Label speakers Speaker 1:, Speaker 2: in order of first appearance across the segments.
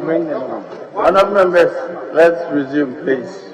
Speaker 1: Honourable members, let's resume, please.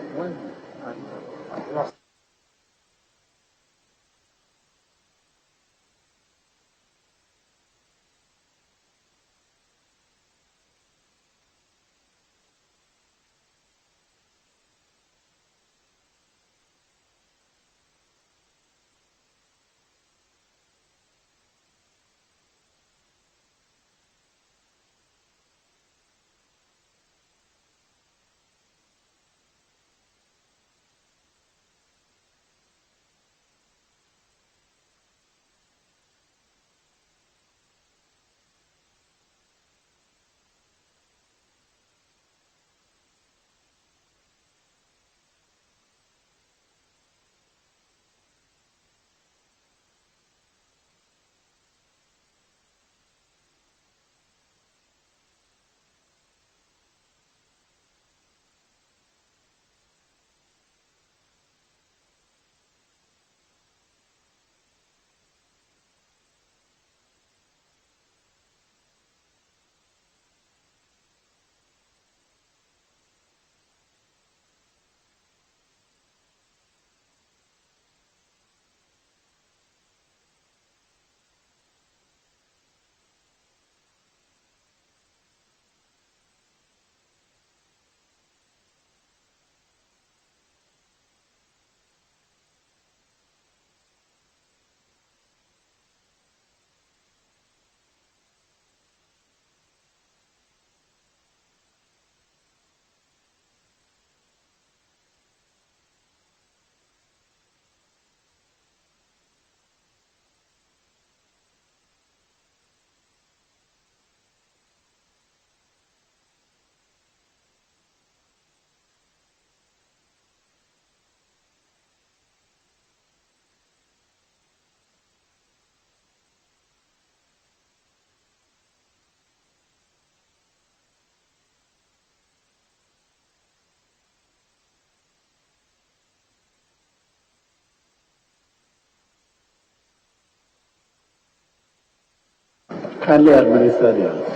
Speaker 1: Kindly administer the oath.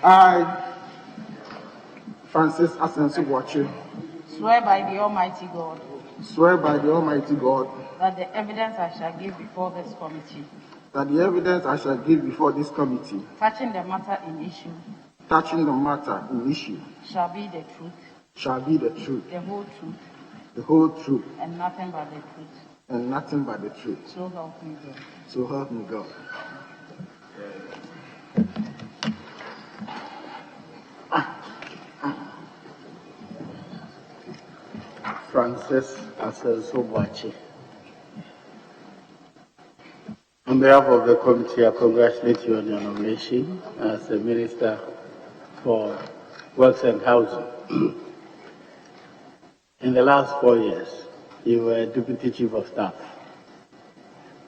Speaker 2: I, Francis Asenso Boakye,
Speaker 3: swear by the Almighty God
Speaker 2: swear by the Almighty God
Speaker 3: that the evidence I shall give before this committee
Speaker 2: that the evidence I shall give before this committee
Speaker 3: touching the matter in issue shall be the truth, the whole truth, and nothing but the truth. So help me God.
Speaker 2: So help me God.
Speaker 1: Francis Asenso Boakye. On behalf of the committee, I congratulate you on your nomination as a Minister for Works and Housing. In the last 4 years, you were Deputy Chief of Staff,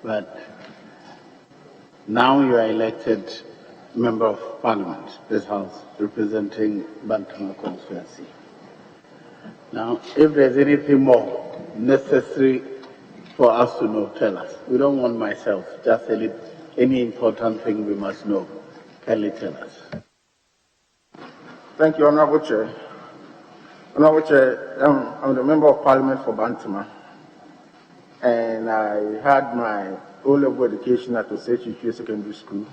Speaker 1: but now you are elected Member of Parliament, this House, representing Bantama constituency. Now, if there's anything more necessary for us to know, tell us. We don't want myself, just any important thing we must know. Kindly tell us.
Speaker 2: Thank you, Honorable Chair. Honorable Chair, I'm the Member of Parliament for Bantama, and I had my O-level education at Osechi Secondary School,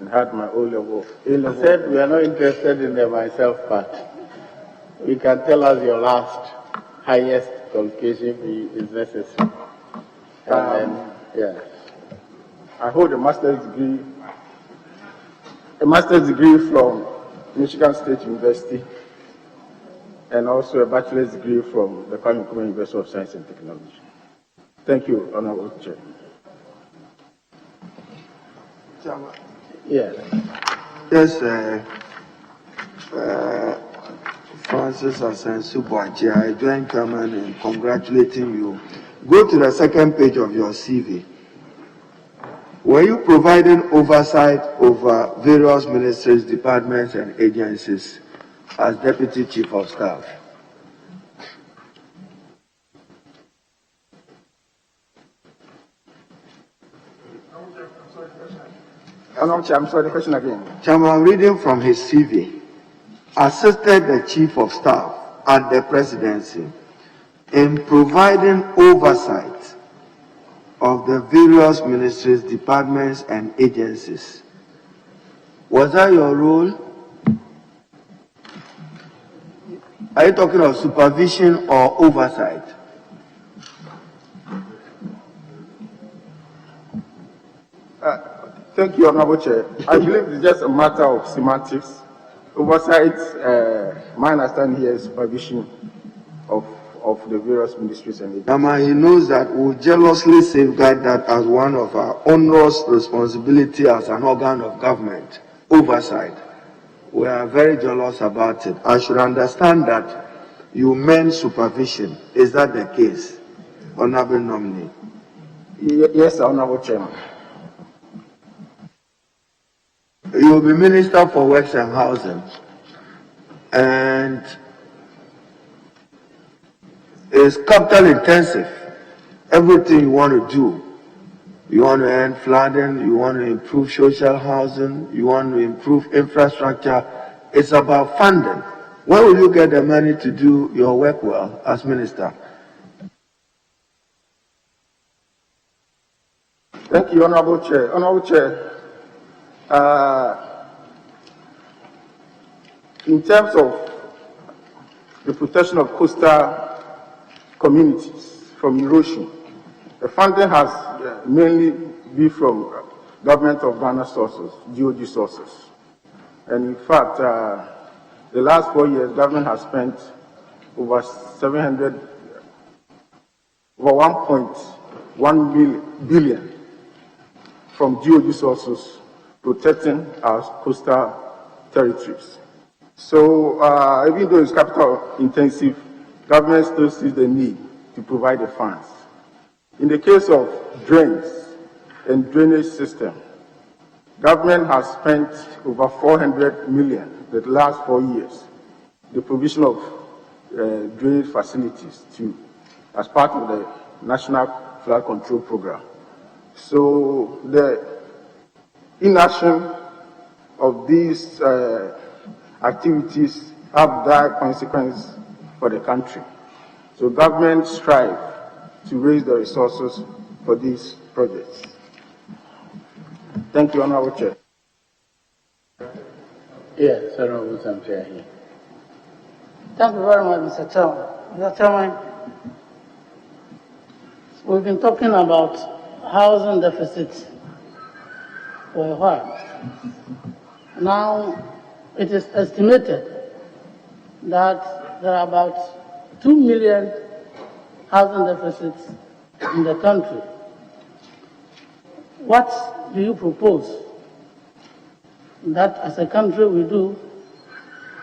Speaker 2: and had my O-level.
Speaker 1: You said we are not interested in the myself part. You can tell us your last highest qualification if is necessary. And then,
Speaker 2: I hold a master's degree from Michigan State University, and also a bachelor's degree from the Kwame Nkrumah University of Science and Technology. Thank you, Honorable Chair.
Speaker 4: Chairman.
Speaker 1: Yes.
Speaker 4: Yes, Francis Asenso Boakye, I join Chairman in congratulating you. Go to the second page of your CV. Were you providing oversight over various ministries, departments, and agencies as Deputy Chief of Staff?
Speaker 2: I'm sorry, the question again.
Speaker 4: Chairman, I'm reading from his CV. Assisted the Chief of Staff at the Presidency in providing oversight of the various ministries, departments, and agencies. Was that your role? Are you talking of supervision or oversight?
Speaker 2: Thank you, Honorable Chair. I believe it's just a matter of semantics. Oversight, my understanding here is supervision of the various ministries and agencies.
Speaker 4: Nama, he knows that we jealously safeguard that as one of our onerous responsibility as an organ of government, oversight. We are very jealous about it. I should understand that you meant supervision. Is that the case, Honorable Nominee?
Speaker 2: Yes, Honorable Chairman.
Speaker 4: You will be Minister for Works and Housing, and it's capital intensive. Everything you want to do, you want to end flooding, you want to improve social housing, you want to improve infrastructure. It's about funding. Where will you get the money to do your work well as Minister?
Speaker 2: Thank you, Honorable Chair. Honorable Chair, in terms of the protection of coastal communities from erosion, the funding has mainly been from government of Ghana sources, GOG sources. And in fact, the last 4 years, government has spent over 1.1 billion from GOG sources protecting our coastal territories. So even though it's capital intensive, government still sees the need to provide the funds. In the case of drains and drainage system, government has spent over 400 million the last 4 years, the provision of drainage facilities as part of the National Flood Control Program. So the inaction of these activities have dire consequence for the country. So government strive to raise the resources for these projects. Thank you, Honorable Chair.
Speaker 1: Yes, Honorable Samchahi.
Speaker 5: Thank you very much, Mr. Chairman. Mr. Chairman, we've been talking about housing deficit for a while. Now, it is estimated that there are about 2 million housing deficits in the country. What do you propose that as a country we do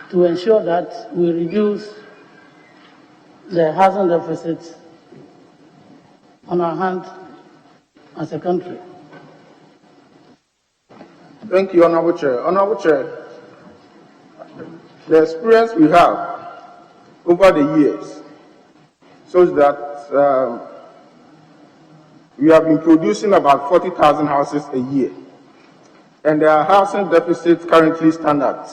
Speaker 5: to ensure that we reduce the housing deficits on our hand as a country?
Speaker 2: Thank you, Honorable Chair. Honorable Chair, the experience we have over the years shows that we have been producing about 40,000 houses a year, and our housing deficit currently stands at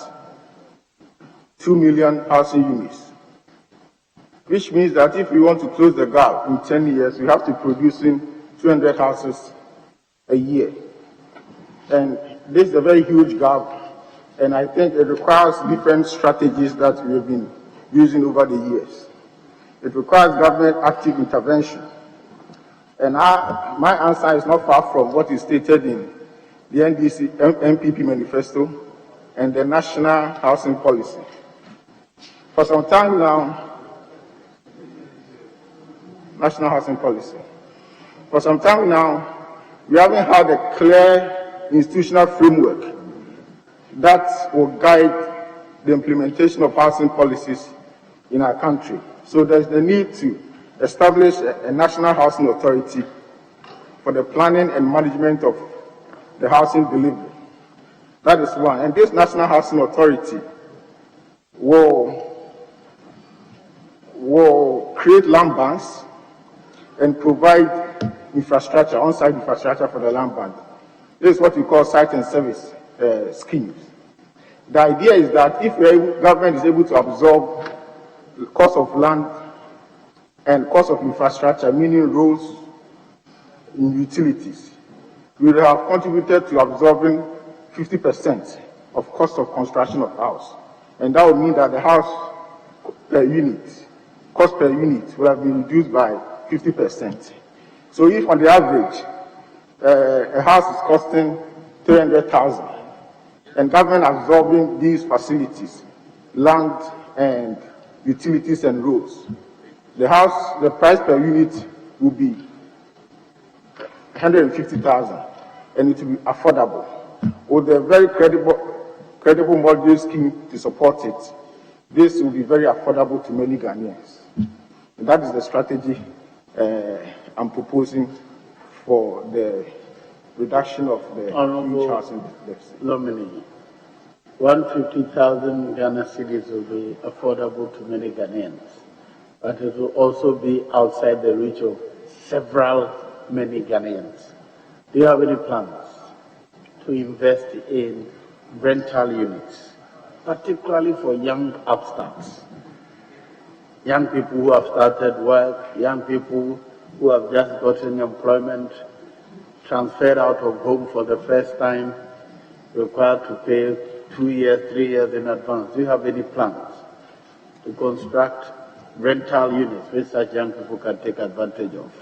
Speaker 2: 2 million housing units, which means that if we want to close the gap in 10 years, we have to produce 200 houses a year. And this is a very huge gap, and I think it requires different strategies that we have been using over the years. It requires government active intervention. And my answer is not far from what is stated in the NDC MPP manifesto and the National Housing Policy. For some time now, National Housing Policy. For some time now, we haven't had a clear institutional framework that will guide the implementation of housing policies in our country. So there's the need to establish a national housing authority for the planning and management of the housing delivery. That is one. And this national housing authority will create land banks and provide infrastructure, on-site infrastructure for the land bank. This is what we call site and service schemes. The idea is that if the government is able to absorb the cost of land and cost of infrastructure, meaning roads and utilities, we will have contributed to absorbing 50% of cost of construction of house. And that would mean that the house per unit, cost per unit, will have been reduced by 50%. So if on the average, a house is costing 300,000, and government absorbing these facilities, land and utilities and roads, the price per unit will be 150,000, and it will be affordable. With a very credible mortgage scheme to support it, this will be very affordable to many Ghanaians. And that is the strategy I'm proposing for the reduction of the huge housing deficit.
Speaker 1: Nominee, 150,000 Ghana cedis will be affordable to many Ghanaians, but it will also be outside the reach of many Ghanaians. Do you have any plans to invest in rental units, particularly for young upstarts, young people who have started work, young people who have just gotten employment, transferred out of home for the first time, required to pay 2 years, 3 years in advance? Do you have any plans to construct rental units which such young people can take advantage of?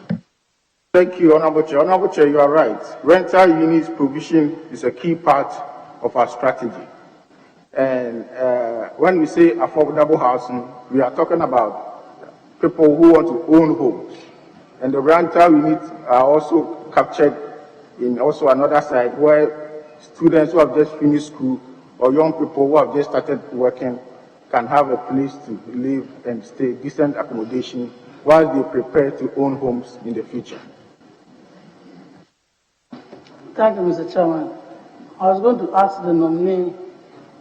Speaker 2: Thank you, Honorable Chair. Honorable Chair, you are right. Rental units provision is a key part of our strategy. And when we say affordable housing, we are talking about people who want to own homes. And the rental units are also captured in also another side where students who have just finished school or young people who have just started working can have a place to live and stay, decent accommodation, while they prepare to own homes in the future.
Speaker 5: Thank you, Mr. Chairman. I was going to ask the nominee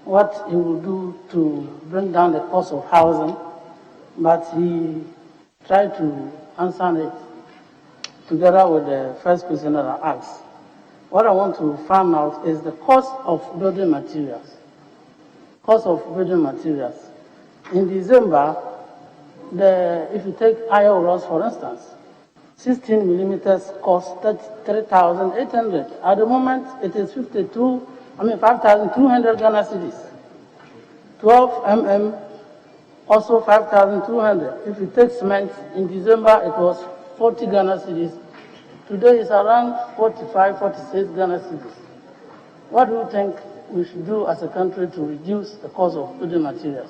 Speaker 5: what he will do to bring down the cost of housing, but he tried to answer it together with the first question that I asked. What I want to find out is the cost of building materials. Cost of building materials. In December, if you take iron rods, for instance, 16 millimeters cost 3,800. At the moment, it is 5,200 Ghana cedis. 12 mm, also 5,200. If you take cement, in December, it was 40 Ghana cedis. Today it's around 45, 46 Ghana cedis. What do you think we should do as a country to reduce the cost of building materials?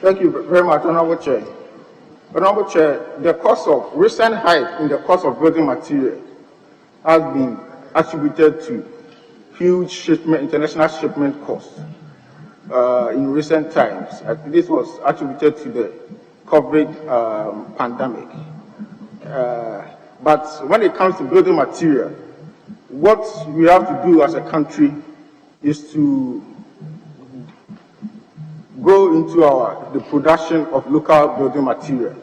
Speaker 2: Thank you very much, Honorable Chair. Honorable Chair, the recent hike in the cost of building material has been attributed to huge international shipment costs in recent times. This was attributed to the COVID pandemic. But when it comes to building material, what we have to do as a country is to go into the production of local building material.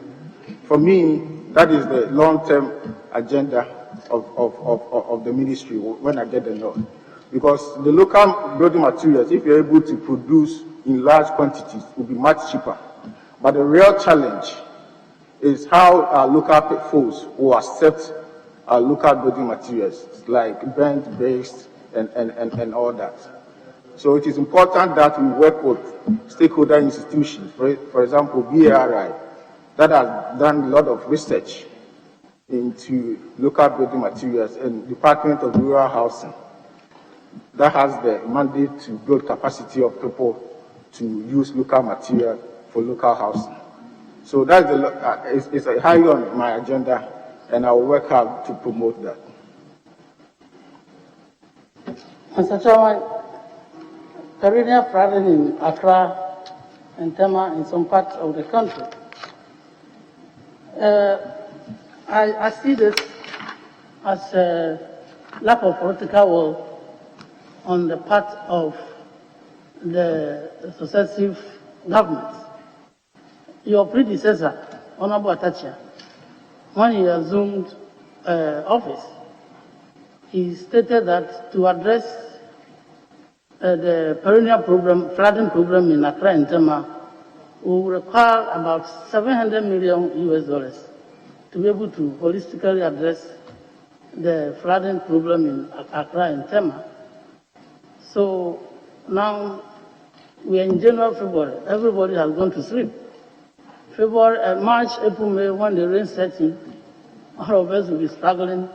Speaker 2: For me, that is the long-term agenda of the ministry when I get the nod. Because the local building materials, if you're able to produce in large quantities, will be much cheaper. But the real challenge is how our local folks will accept our local building materials, like burnt, based, and all that. So it is important that we work with stakeholder institutions, for example, BARI, that has done a lot of research into local building materials, and Department of Rural Housing, that has the mandate to build capacity of people to use local material for local housing. So that's it's high on my agenda, and I will work hard to promote that.
Speaker 5: Mr. Chairman, perennial flooding in Accra and Tema in some parts of the country. I see this as a lack of political will on the part of the successive governments. Your predecessor, Honorable Atachia, when he assumed office, he stated that to address the perennial flooding problem in Accra and Tema will require about $700 million to be able to holistically address the flooding problem in Accra and Tema. So now we are in January, February. Everybody has gone to sleep. February, March, April, May, when the rain sets in, all of us will be struggling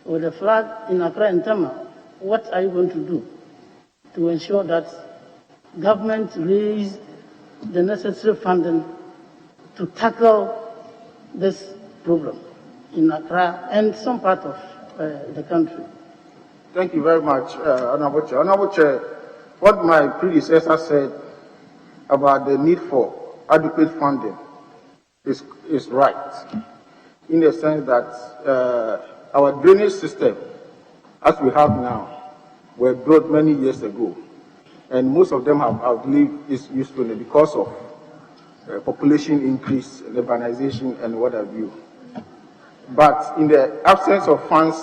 Speaker 5: with the flood in Accra and Tema. What are you going to do to ensure that government raise the necessary funding to tackle this problem in Accra and some part of the country?
Speaker 2: Thank you very much, Honorable Chair. Honorable Chair, what my predecessor said about the need for adequate funding is right, in the sense that our drainage system, as we have now, were built many years ago, and most of them have outlived its usefulness because of population increase, urbanization, and what have you. But in the absence of funds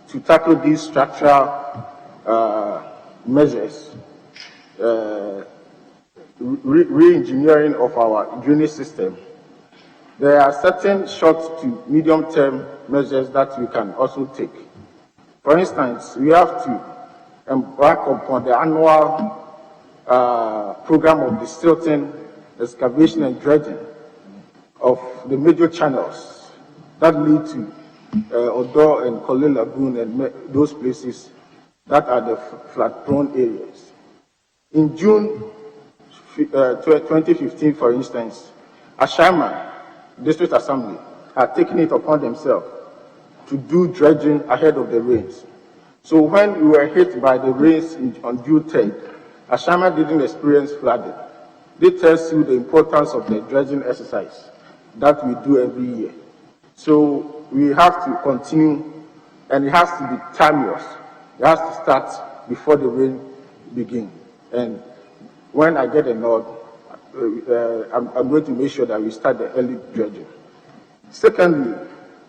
Speaker 2: to tackle these structural measures, re-engineering of our drainage system, there are certain short to medium-term measures that we can also take. For instance, we have to embark upon the annual program of desilting, excavation, and dredging of the major channels that lead to Odo and Kole Lagoon and those places that are the flood-prone areas. In June 2015, for instance, Ashaiman District Assembly had taken it upon themselves to do dredging ahead of the rains. So when we were hit by the rains on June 3rd, Ashaiman didn't experience flooding. They tells you the importance of the dredging exercise that we do every year. So we have to continue, and it has to be timeless. It has to start before the rain begins. And when I get a nod, I'm going to make sure that we start the early dredging. Secondly,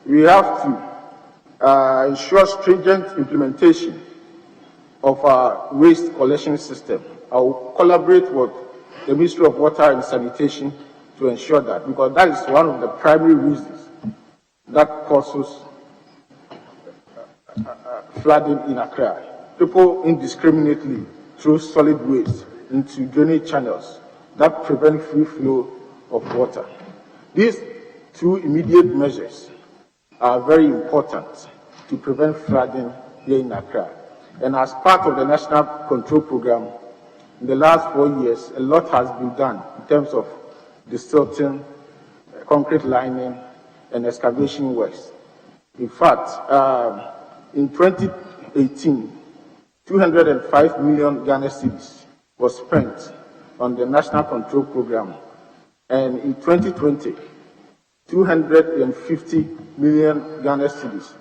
Speaker 2: we have to ensure stringent implementation of our waste collection system. I will collaborate with the Ministry of Water and Sanitation to ensure that, because that is one of the primary reasons that causes flooding in Accra. People indiscriminately throw solid waste into drainage channels that prevent free flow of water. These two immediate measures are very important to prevent flooding here in Accra. And as part of the National Control Program, in the last 4 years, a lot has been done in terms of desilting, concrete lining, and excavation works. In fact, in 2018, 205 million Ghana cedis was spent on the National Control Program. And in 2020, 250 million Ghana cedis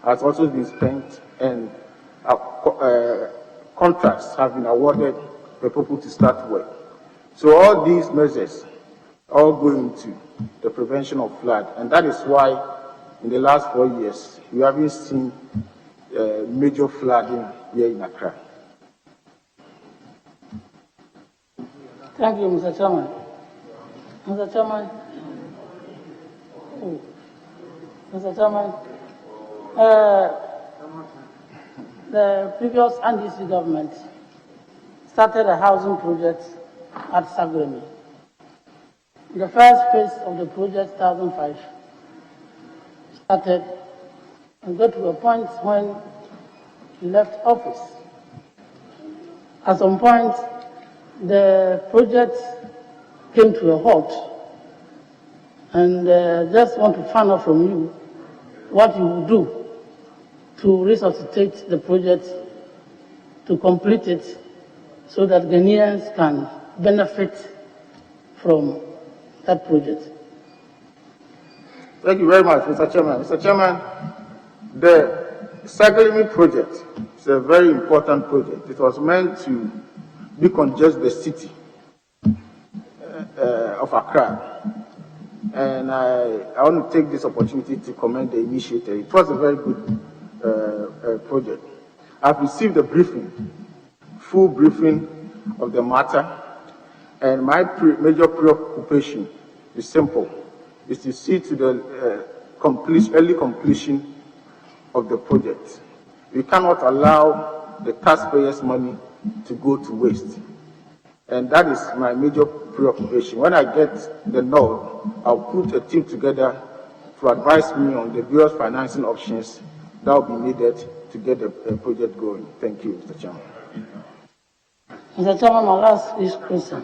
Speaker 2: has also been spent, and contracts have been awarded for people to start work. So all these measures all go into the prevention of flood, and that is why in the last 4 years we haven't seen major flooding here in Accra.
Speaker 5: Thank you, Mr. Chairman. Mr. Chairman. Mr. Chairman, the previous NDC government started a housing project at Sagremi. The first phase of the project, 2005, started and got to a point when he left office. At some point, the project came to a halt. And just want to find out from you what you will do to resuscitate the project to complete it so that Ghanaians can benefit from that project.
Speaker 2: Thank you very much, Mr. Chairman. Mr. Chairman, the Sagalimi project is a very important project. It was meant to decongest the city of Accra. And I want to take this opportunity to commend the initiator. It was a very good project. I've received a briefing, full briefing of the matter, and my major preoccupation is simple, is to see to the early completion of the project. We cannot allow the taxpayers' money to go to waste. And that is my major preoccupation. When I get the nod, I'll put a team together to advise me on the various financing options that will be needed to get the project going. Thank you, Mr. Chairman.
Speaker 5: Mr. Chairman, my last question.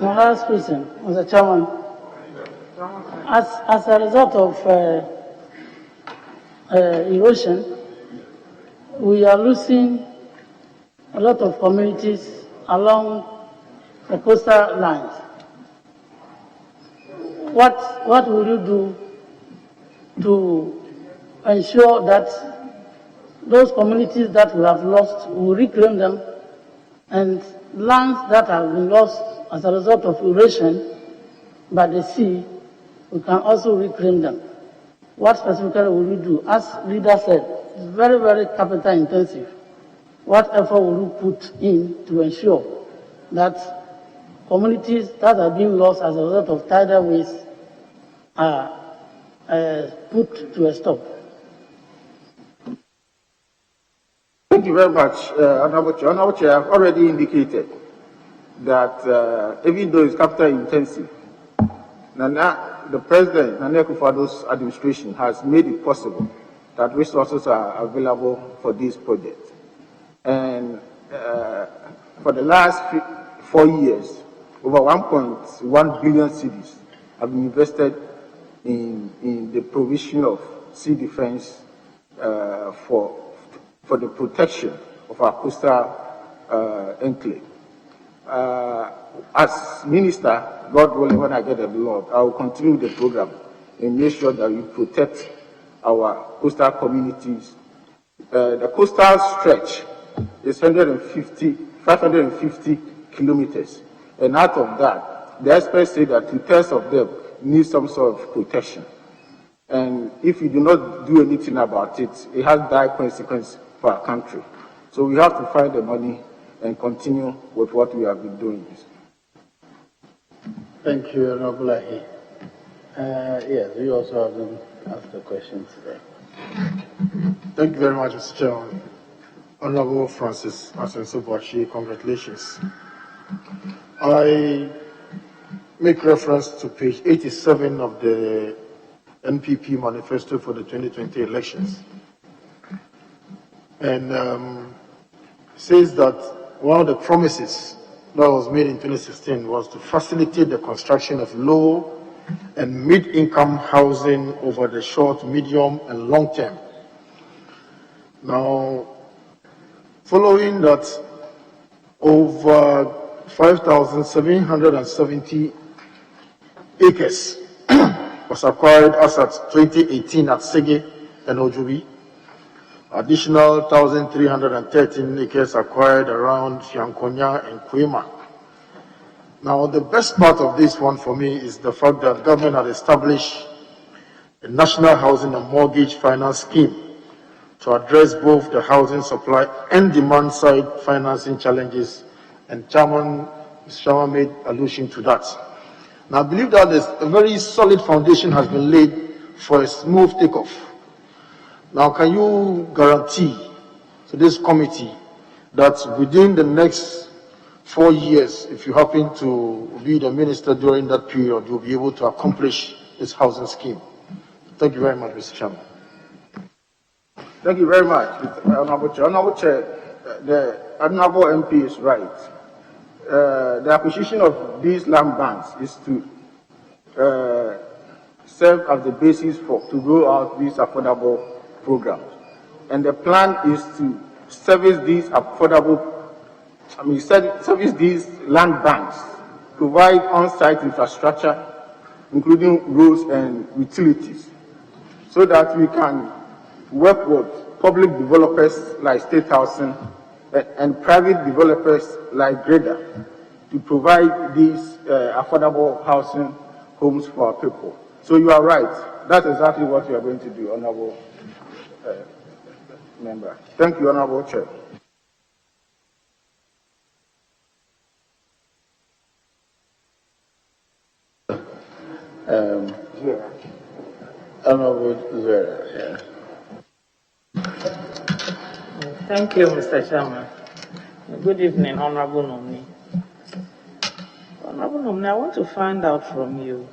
Speaker 5: My last question, Mr. Chairman. As a result of erosion, we are losing a lot of communities along the coastal lines. What will you do to ensure that those communities that we have lost, we reclaim them, and lands that have been lost as a result of erosion by the sea, we can also reclaim them? What specifically will you do? As leader said, it's very, very capital intensive. What effort will you put in to ensure that communities that are being lost as a result of tidal waves are put to a stop?
Speaker 2: Thank you very much, Honorable Chair. Honorable Chair, I've already indicated that even though it's capital intensive, the President, Nana Akufo-Addo's administration, has made it possible that resources are available for this project. And for the last 4 years, over 1.1 billion cedis have been invested in the provision of sea defense for the protection of our coastal enclave. As Minister, God willing, when I get the Lord, I will continue the program and make sure that we protect our coastal communities. The coastal stretch is 550 kilometers. And out of that, the experts say that 2/3 of them need some sort of protection. And if you do not do anything about it, it has dire consequences for our country. So we have to find the money and continue with what we have been doing.
Speaker 1: Thank you, Honorable Ahi. Yes, we also have them ask the questions today.
Speaker 3: Thank you very much, Mr. Chairman. Honorable Francis Asenso Boakye, congratulations. I make reference to page 87 of the NPP manifesto for the 2020 elections. And says that one of the promises that was made in 2016 was to facilitate the construction of low and mid-income housing over the short, medium, and long term. Now, following that, over 5,770 acres was acquired as at 2018 at Sege and Ojubi. Additional 1,313 acres acquired around Yankonya and Kwema. Now, the best part of this one for me is the fact that government had established a national housing and mortgage finance scheme to address both the housing supply and demand side financing challenges, and Mr. Chairman made allusion to that. Now, I believe that a very solid foundation has been laid for a smooth takeoff. Now, can you guarantee to this committee that within the next 4 years, if you happen to be the minister during that period, you'll be able to accomplish this housing scheme? Thank you very much, Mr. Chairman.
Speaker 2: Thank you very much, Honorable Chair. Honorable Chair, the Honorable MP is right. The acquisition of these land banks is to serve as the basis to roll out these affordable programs. And the plan is to service these service these land banks, provide on-site infrastructure, including roads and utilities, so that we can work with public developers like State Housing and private developers like Grader to provide these affordable housing homes for our people. So you are right. That's exactly what we are going to do, Honorable Member. Thank you, Honorable Chair.
Speaker 1: Honorable Zura,
Speaker 6: Thank you, Mr. Chairman. Good evening, Honorable Nominee. Honorable Nominee, I want to find out from you,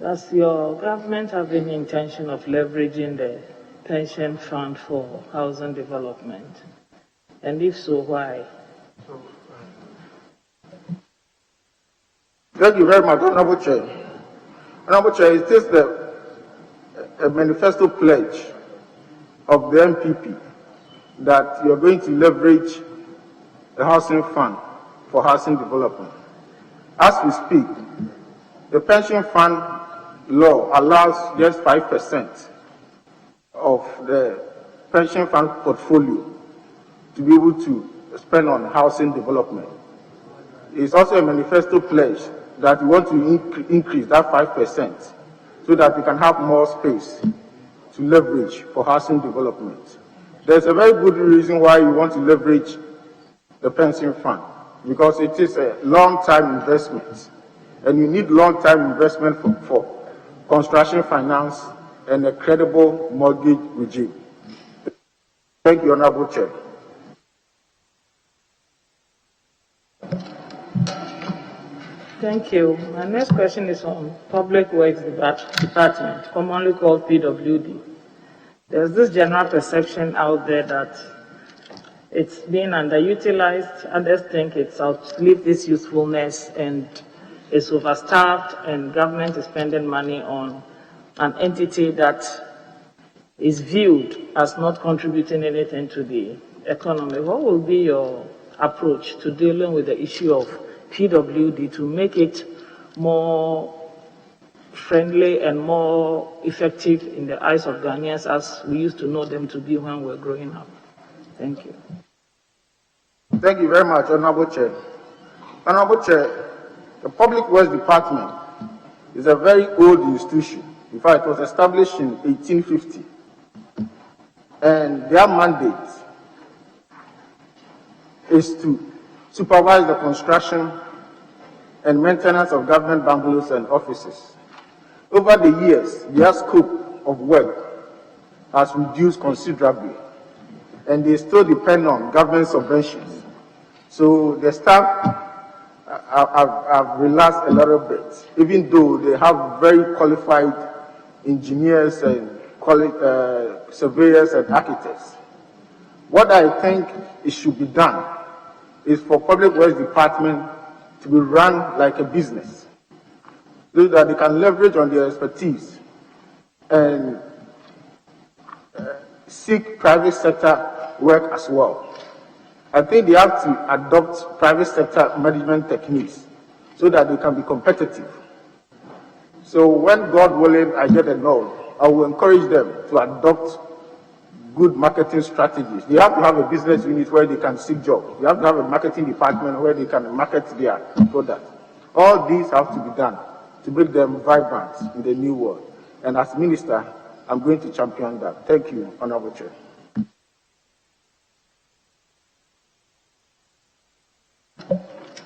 Speaker 6: does your government have any intention of leveraging the pension fund for housing development? And if so, why?
Speaker 2: Thank you very much, Honorable Chair. Honorable Chair, it is a manifesto pledge of the MPP that you're going to leverage the housing fund for housing development. As we speak, the pension fund law allows just 5% of the pension fund portfolio to be able to spend on housing development. It's also a manifesto pledge that we want to increase that 5% so that we can have more space to leverage for housing development. There's a very good reason why you want to leverage the pension fund, because it is a long-term investment, and you need long-term investment for construction finance and a credible mortgage regime. Thank you, Honorable Chair.
Speaker 6: Thank you. My next question is on Public Works Department, commonly called PWD. There's this general perception out there that it's being underutilized. Others think it's outlived its usefulness and it's overstaffed, and government is spending money on an entity that is viewed as not contributing anything to the economy. What will be your approach to dealing with the issue of PWD to make it more friendly and more effective in the eyes of Ghanaians as we used to know them to be when we were growing up? Thank you.
Speaker 2: Thank you very much, Honorable Chair. Honorable Chair, the Public Works Department is a very old institution. In fact, it was established in 1850. And their mandate is to supervise the construction and maintenance of government bungalows and offices. Over the years, their scope of work has reduced considerably, and they still depend on government subventions. So the staff have relaxed a little bit, even though they have very qualified engineers and surveyors and architects. What I think it should be done is for Public Works Department to be run like a business, so that they can leverage on their expertise and seek private sector work as well. I think they have to adopt private sector management techniques so that they can be competitive. So when, God willing, I get a nod, I will encourage them to adopt good marketing strategies. They have to have a business unit where they can seek jobs. They have to have a marketing department where they can market their product. All these have to be done to make them vibrant in the new world. And as Minister, I'm going to champion that. Thank you, Honorable Chair.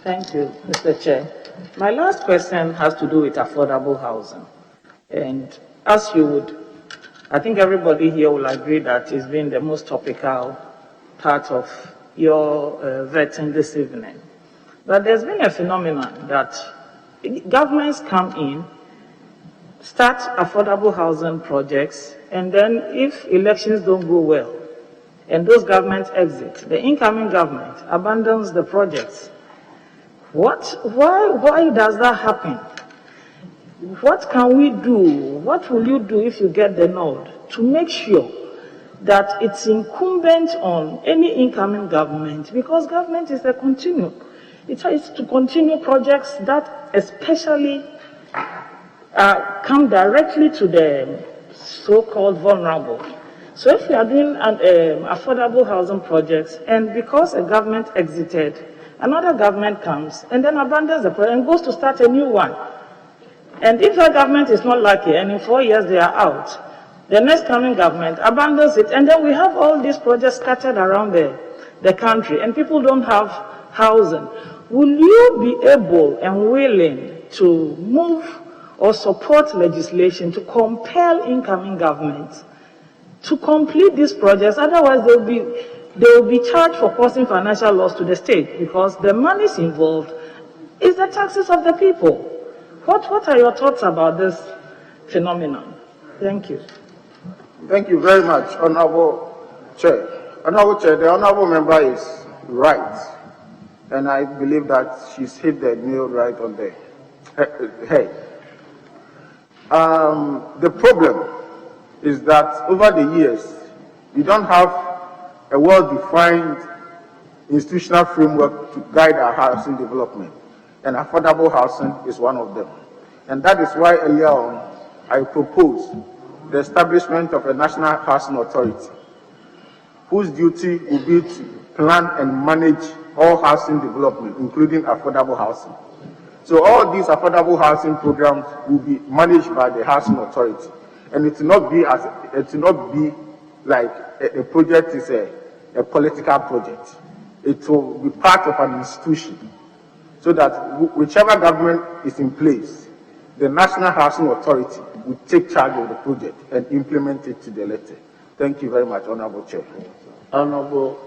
Speaker 6: Thank you, Mr. Chair. My last question has to do with affordable housing. And as you would, I think everybody here will agree that it's been the most topical part of your vetting this evening. But there's been a phenomenon that governments come in, start affordable housing projects, and then if elections don't go well, and those governments exit, the incoming government abandons the projects. Why does that happen? What can we do? What will you do if you get the nod to make sure that it's incumbent on any incoming government, because government is a continuum. It tries to continue projects that especially come directly to the so-called vulnerable. So if you are doing affordable housing projects, and because a government exited, another government comes and then abandons the project and goes to start a new one. And if that government is not lucky and in 4 years they are out, the next coming government abandons it, and then we have all these projects scattered around the country and people don't have housing. Will you be able and willing to move or support legislation to compel incoming governments to complete these projects? Otherwise, they will be charged for causing financial loss to the state, because the monies involved is the taxes of the people. What are your thoughts about this phenomenon? Thank you.
Speaker 2: Thank you very much, Honorable Chair. Honorable Chair, the Honorable Member is right, and I believe that she's hit the nail right on the head. The problem is that over the years, we don't have a well-defined institutional framework to guide our housing development, and affordable housing is one of them. And that is why earlier on, I proposed the establishment of a national housing authority, whose duty will be to plan and manage all housing development, including affordable housing. So all these affordable housing programs will be managed by the housing authority, and it will not be like a project is a political project. It will be part of an institution, so that whichever government is in place, the National Housing Authority will take charge of the project and implement it to the letter. Thank you very much, Honorable Chair.
Speaker 1: Honorable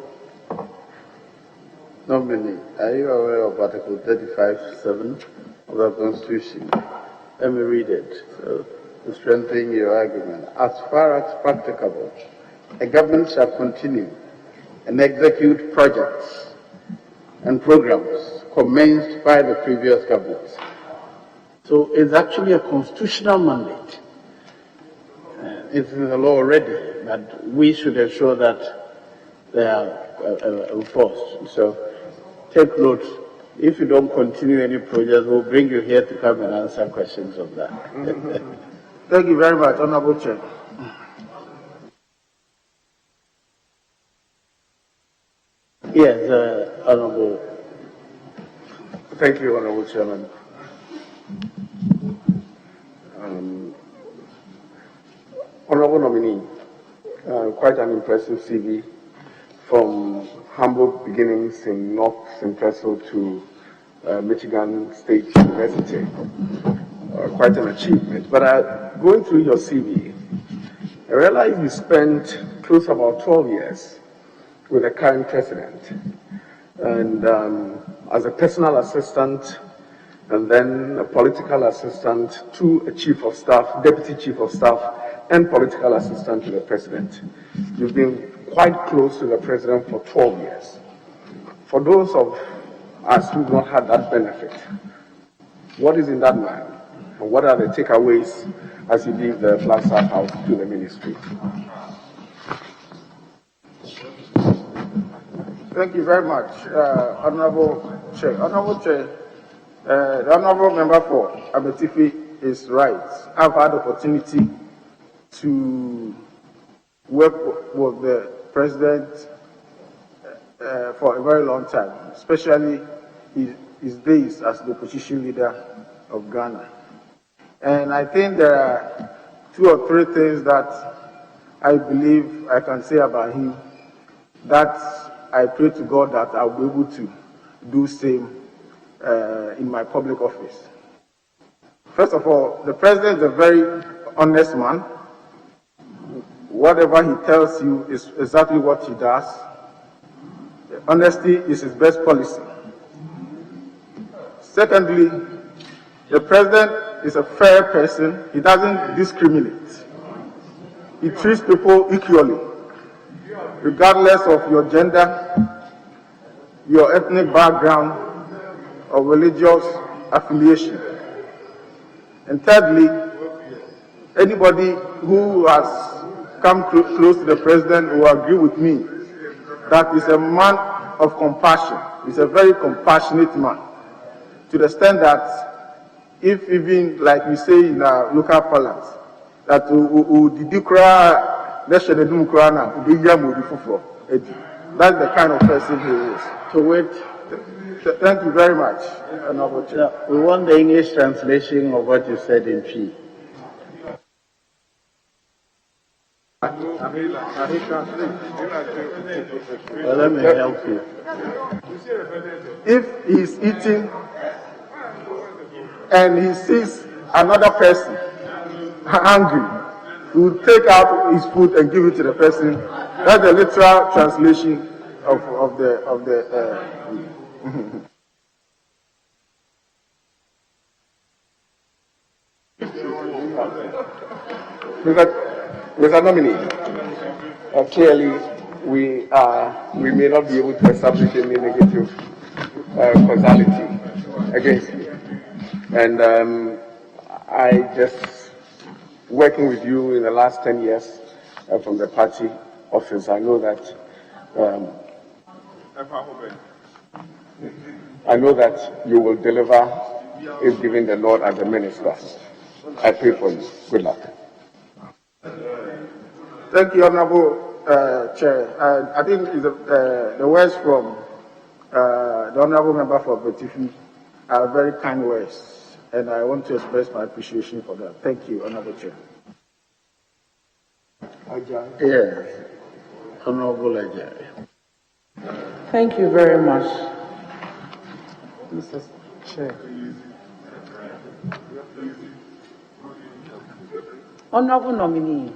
Speaker 1: nominee, are you aware of Article 35(7) of the Constitution? Let me read it so to strengthen your argument. As far as practicable, a government shall continue and execute projects and programs commenced by the previous government. So it's actually a constitutional mandate. It's in the law already, but we should ensure that they are enforced. So take note. If you don't continue any projects, we'll bring you here to come and answer questions on that.
Speaker 2: Thank you very much, Honorable Chair.
Speaker 1: Yes, Honorable.
Speaker 7: Thank you, Honorable Chairman. Honorable nominee, quite an impressive CV, from humble beginnings in North Central to Michigan State University. Quite an achievement. But going through your CV, I realized you spent close to about 12 years with the current president, and as a personal assistant, and then a political assistant to a chief of staff, deputy chief of staff, and political assistant to the president. You've been quite close to the president for 12 years. For those of us who've not had that benefit, what is in that man? And what are the takeaways as you leave the Flagstaff House to the ministry?
Speaker 2: Thank you very much, Honorable Chair. Honorable Chair, the Honorable Member for Abetifi is right. I've had opportunity to work with the President for a very long time, especially his days as the opposition leader of Ghana. And I think there are 2 or 3 things that I believe I can say about him that I pray to God that I'll be able to do same in my public office. First of all, the President is a very honest man. Whatever he tells you is exactly what he does. Honesty is his best policy. Secondly, the President is a fair person. He doesn't discriminate. He treats people equally, regardless of your gender, your ethnic background, or religious affiliation. And thirdly, anybody who has come close to the president will agree with me that he's a man of compassion. He's a very compassionate man, to the extent that if even, like we say in our local parlance, that that's the kind of person he is.
Speaker 1: To wait,
Speaker 2: Thank you very much, Honorable Chair.
Speaker 1: we want the English translation of what you said in P. Well, let me help you.
Speaker 2: If he's eating and he sees another person hungry, he will take out his food and give it to the person. That's the literal translation of the.
Speaker 7: Mr. Nominee, clearly we may not be able to establish any negative causality against you. And I just, working with you in the last 10 years from the party office, I know that you will deliver if given the Lord as a minister. I pray for you. Good luck.
Speaker 2: Thank you, Honorable Chair. I think the words from the Honorable Member for Betifi are very kind words, and I want to express my appreciation for that. Thank you, Honorable Chair.
Speaker 1: Yes, Honorable Ajay.
Speaker 8: Thank you very much, Mr. Chair. Honorable Nominee,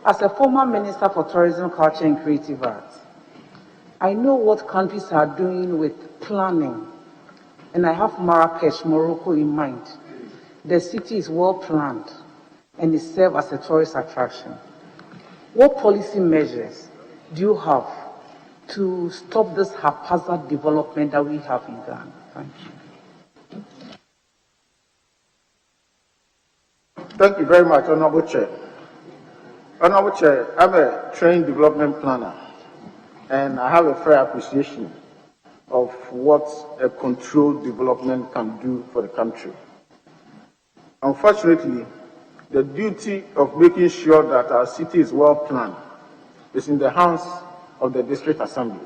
Speaker 8: as a former Minister for Tourism, Culture and Creative Arts, I know what countries are doing with planning, and I have Marrakesh, Morocco in mind. The city is well planned and it serves as a tourist attraction. What policy measures do you have to stop this haphazard development that we have in Ghana? Thank you.
Speaker 2: Thank you very much, Honorable Chair. Honorable Chair, I'm a trained development planner, and I have a fair appreciation of what a controlled development can do for the country. Unfortunately, the duty of making sure that our city is well planned is in the hands of the district assemblies.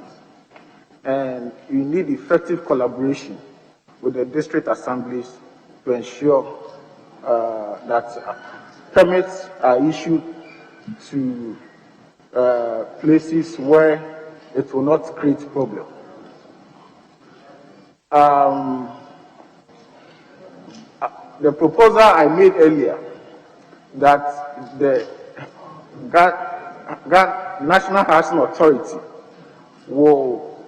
Speaker 2: And you need effective collaboration with the district assemblies to ensure that permits are issued to places where it will not create problem. The proposal I made earlier that the National Housing Authority will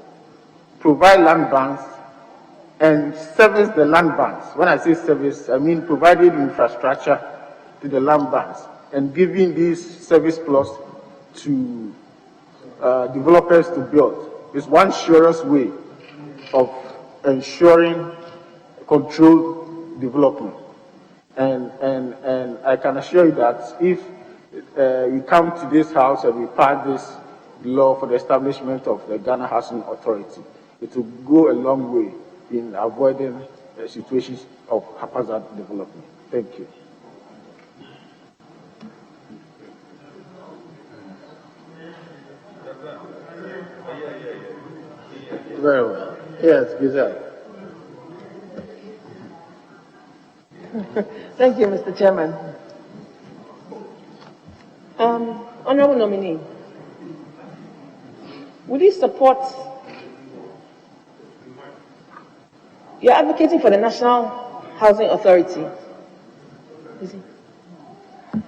Speaker 2: provide land banks and service the land banks. When I say service, I mean providing infrastructure to the land banks and giving these service plots to developers to build is one surest way of ensuring controlled development. And I can assure you that if we come to this house and we pass this law for the establishment of the Ghana Housing Authority, it will go a long way in avoiding situations of haphazard development. Thank you.
Speaker 1: Very well. Yes, Giselle.
Speaker 9: Thank you, Mr. Chairman. Honorable Nominee, would you support, you're advocating for the National Housing Authority.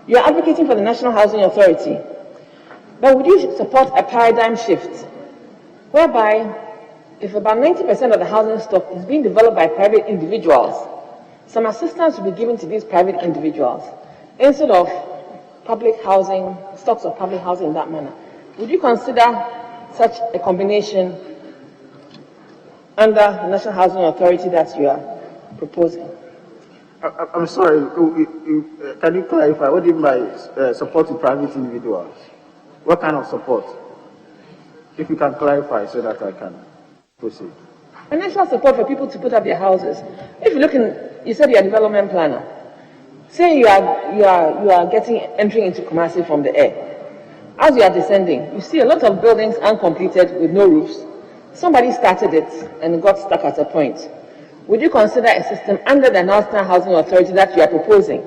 Speaker 9: You're advocating for the National Housing Authority, but would you support a paradigm shift whereby if about 90% of the housing stock is being developed by private individuals, some assistance will be given to these private individuals instead of public housing, stocks of public housing in that manner? Would you consider such a combination under the National Housing Authority that you are proposing?
Speaker 2: I'm sorry, can you clarify what do you mean by support to private individuals? What kind of support? If you can clarify so that I can proceed.
Speaker 9: Financial support for people to put up their houses. If you look in, you said you're a development planner. Say you are entering into Kumasi from the air. As you are descending, you see a lot of buildings uncompleted with no roofs. Somebody started it and got stuck at a point. Would you consider a system under the National Housing Authority that you are proposing,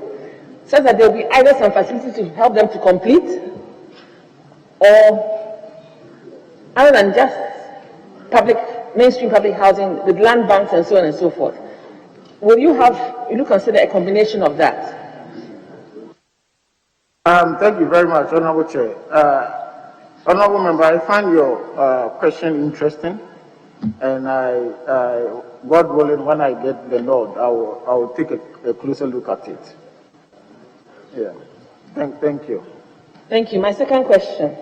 Speaker 9: such that there will be either some facilities to help them to complete, or other than just mainstream public housing with land banks and so on and so forth? Will you consider a combination of that?
Speaker 2: Thank you very much, Honorable Chair. Honorable Member, I find your question interesting, and God willing, when I get the nod, I will take a closer look at it. Yeah. Thank you.
Speaker 9: Thank you. My second question.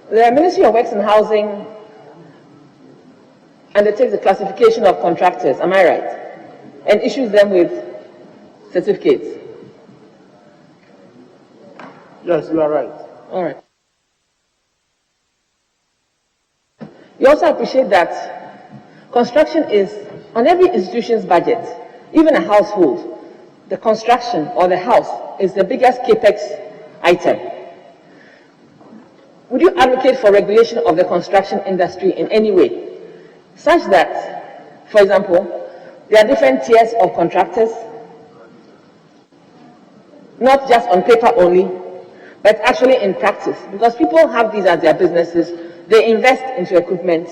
Speaker 9: The Ministry of Works and Housing undertakes the classification of contractors, am I right? And issues them with certificates.
Speaker 2: Yes, you are right.
Speaker 9: All right. You also appreciate that construction is on every institution's budget, even a household. The construction or the house is the biggest capex item. Would you advocate for regulation of the construction industry in any way, such that, for example, there are different tiers of contractors, not just on paper only, but actually in practice? Because people have these as their businesses, they invest into equipment,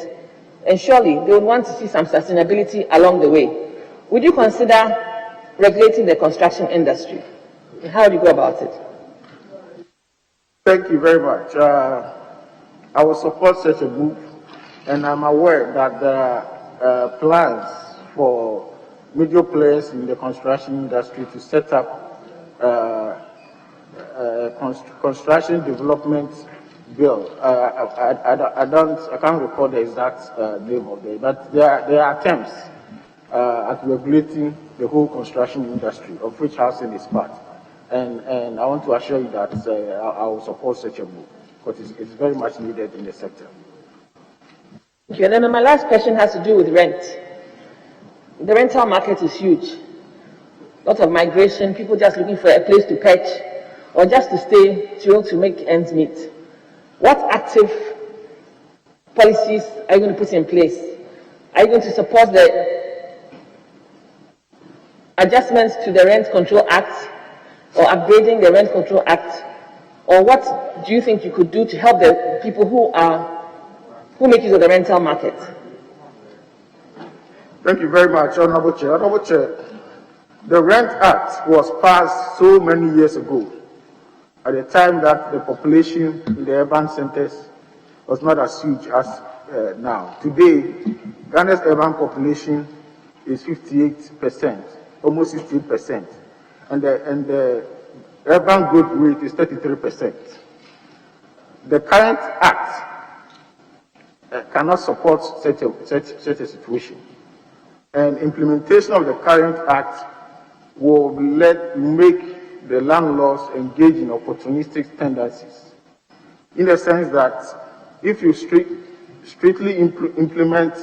Speaker 9: and surely they would want to see some sustainability along the way. Would you consider regulating the construction industry? How do you go about it?
Speaker 2: Thank you very much. I will support such a move, and I'm aware that there are plans for major players in the construction industry to set up construction development bill. I can't recall the exact name of it, but there are attempts at regulating the whole construction industry, of which housing is part. And I want to assure you that I will support such a move, because it's very much needed in the sector.
Speaker 9: Thank you. And then my last question has to do with rent. The rental market is huge. Lots of migration, people just looking for a place to perch or just to stay to make ends meet. What active policies are you going to put in place? Are you going to support the adjustments to the Rent Control Act or upgrading the Rent Control Act? Or what do you think you could do to help the people who make use of the rental market?
Speaker 2: Thank you very much, Honorable Chair. Honorable Chair, the Rent Act was passed so many years ago, at a time that the population in the urban centers was not as huge as now. Today, Ghana's urban population is 58%, almost 68%, and the urban growth rate is 33%. The current act cannot support such a situation, and implementation of the current act will make the landlords engage in opportunistic tendencies, in the sense that if you strictly implement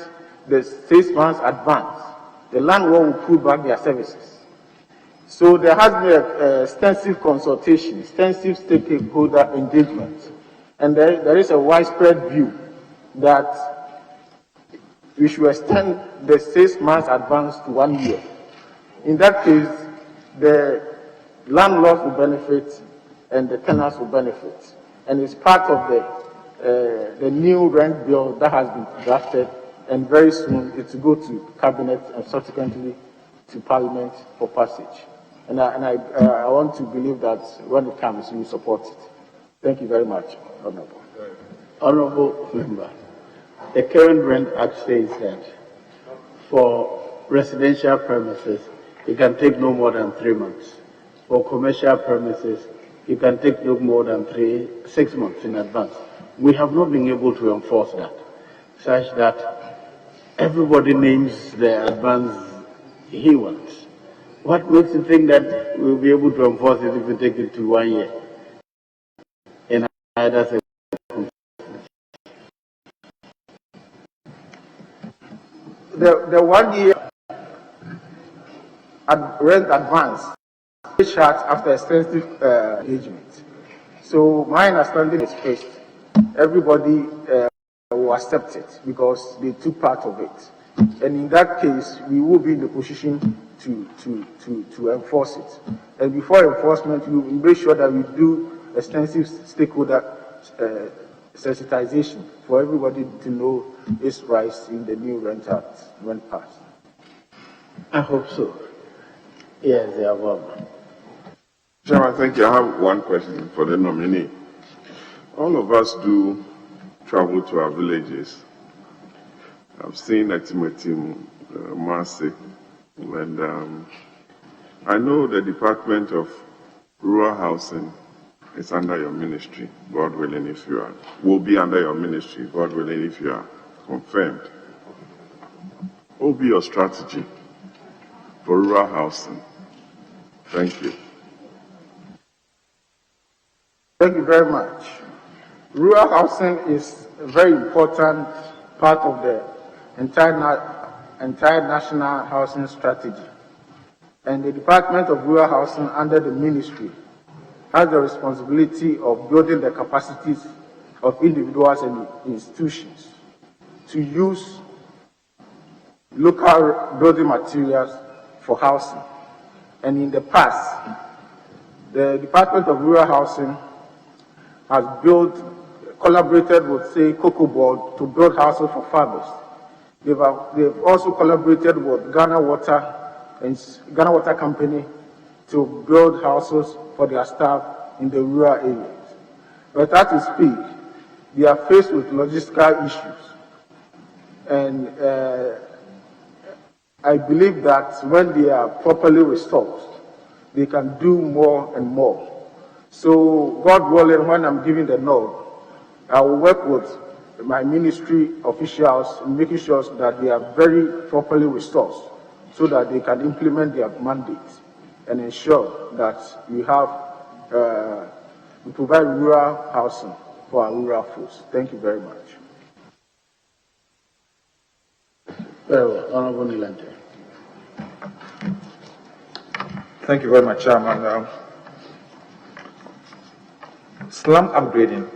Speaker 2: the 6 months advance, the landlord will pull back their services. So there has been extensive consultation, extensive stakeholder engagement, and there is a widespread view that we should extend the 6 months advance to 1 year. In that case, the landlords will benefit and the tenants will benefit. And it's part of the new rent bill that has been drafted, and very soon it will go to Cabinet and subsequently to Parliament for passage. And I want to believe that when it comes, you will support it. Thank you very much, Honorable.
Speaker 1: Honorable Member, the current Rent Act says that for residential premises, it can take no more than 3 months. For commercial premises, you can take no more than 6 months in advance. We have not been able to enforce that. such that everybody names the advance he wants. What makes you think that we'll be able to enforce it if we take it to 1 year? In either sector?
Speaker 2: The 1 year rent advance is charged after extensive engagement. So my understanding is first, everybody will accept it because they took part of it. And in that case, we will be in the position to enforce it. And before enforcement, we will make sure that we do extensive stakeholder sensitization for everybody to know its rights in the new rent act when passed.
Speaker 1: I hope so. Yes, they are welcome.
Speaker 10: Chairman, thank you. I have one question for the nominee. All of us do travel to our villages. I've seen Atimatim, Marse, and I know the Department of Rural Housing is under your ministry, God willing, if you are, will be under your ministry, God willing, if you are confirmed. What will be your strategy for rural housing? Thank you.
Speaker 2: Thank you very much. Rural housing is a very important part of the entire national housing strategy. And the Department of Rural Housing under the ministry has the responsibility of building the capacities of individuals and institutions to use local building materials for housing. And in the past, the Department of Rural Housing has collaborated with, say, Cocoa Board to build houses for farmers. They've also collaborated with Ghana Water and Ghana Water Company to build houses for their staff in the rural areas. But as we speak, they are faced with logistical issues. And I believe that when they are properly resourced, they can do more and more. So, God willing, when I'm giving the nod, I will work with my ministry officials in making sure that they are very properly resourced so that they can implement their mandate and ensure that we provide rural housing for our rural folks. Thank you very much.
Speaker 1: Very well. Honorable Nilante.
Speaker 11: Thank you very much, Chairman. Slum upgrading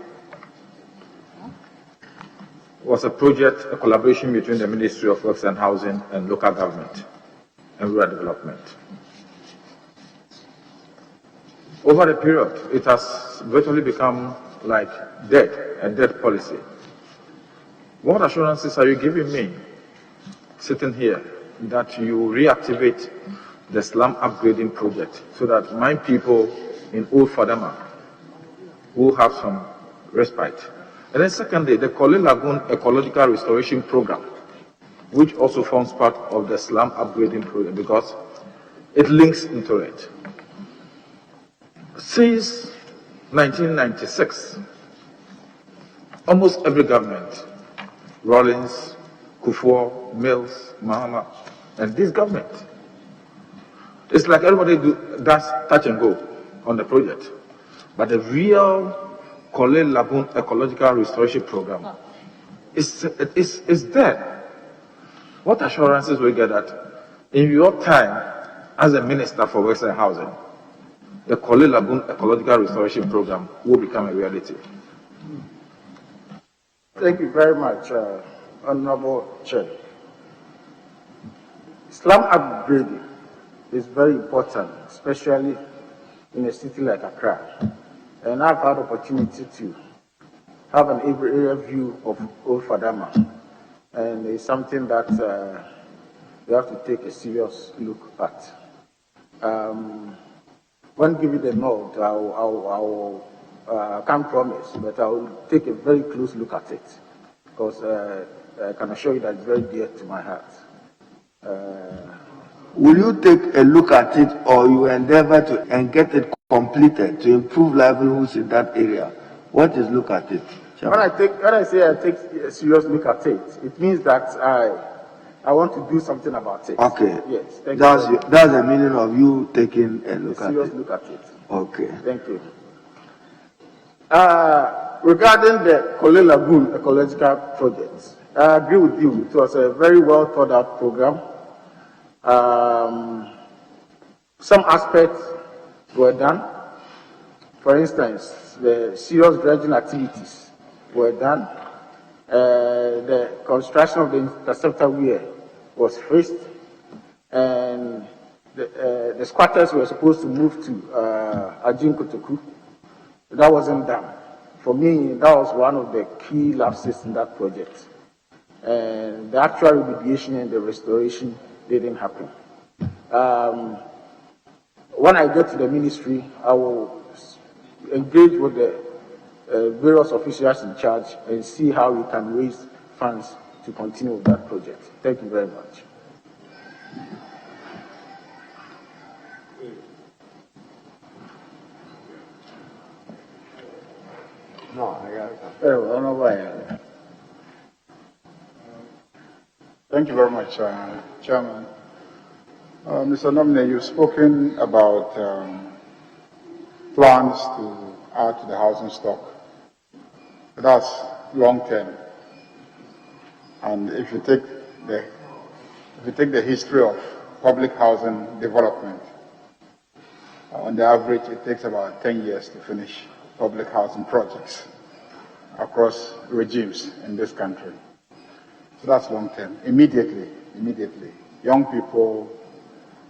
Speaker 11: was a project, a collaboration between the Ministry of Works and Housing and local government and rural development. Over the period, it has virtually become like a dead policy. What assurances are you giving me, sitting here, that you reactivate the slum upgrading project so that my people in Old Fadama will have some respite? And then secondly, the Kole Lagoon Ecological Restoration Program, which also forms part of the slum upgrading project because it links into it. Since 1996, almost every government, Rawlings, Kufuor, Mills, Mahama, and this government, it's like everybody does touch and go on the project. But the real Kole Lagoon Ecological Restoration Program is there. What assurances will we get that in your time as a Minister for Works and Housing, the Kole Lagoon Ecological Restoration Program will become a reality?
Speaker 2: Thank you very much, Honorable Chair. Slum upgrading is very important, especially in a city like Accra. And I've had opportunity to have an area view of Old Fadama. And it's something that we have to take a serious look at. When giving the nod, I can't promise, but I will take a very close look at it because I can assure you that it's very dear to my heart.
Speaker 4: Will you take a look at it or you endeavor to and get it completed to improve livelihoods in that area? What is look at it,
Speaker 2: When I say I take a serious look at it, it means that I want to do something about it.
Speaker 4: Okay.
Speaker 2: Yes. Thank
Speaker 4: That's
Speaker 2: you.
Speaker 4: that's the meaning of you taking a look at
Speaker 2: Serious
Speaker 4: it.
Speaker 2: look at it.
Speaker 4: Okay.
Speaker 2: Thank you. Regarding the Kole Lagoon ecological project, I agree with you. It was a very well thought out program. Some aspects were done. For instance, the serious dredging activities were done. The construction of the interceptor weir was fixed, and the squatters were supposed to move to Ajin Kotoku. That wasn't done. For me, that was one of the key lapses in that project. And the actual remediation and the restoration didn't happen. When I get to the ministry, I will engage with the various officials in charge and see how we can raise funds to continue with that project. Thank you very much.
Speaker 12: Thank you very much, Chairman. Mr. Nominee, you've spoken about plans to add to the housing stock. That's long term. And if you take the history of public housing development, on the average, it takes about 10 years to finish public housing projects across regimes in this country. So that's long term. Immediately, young people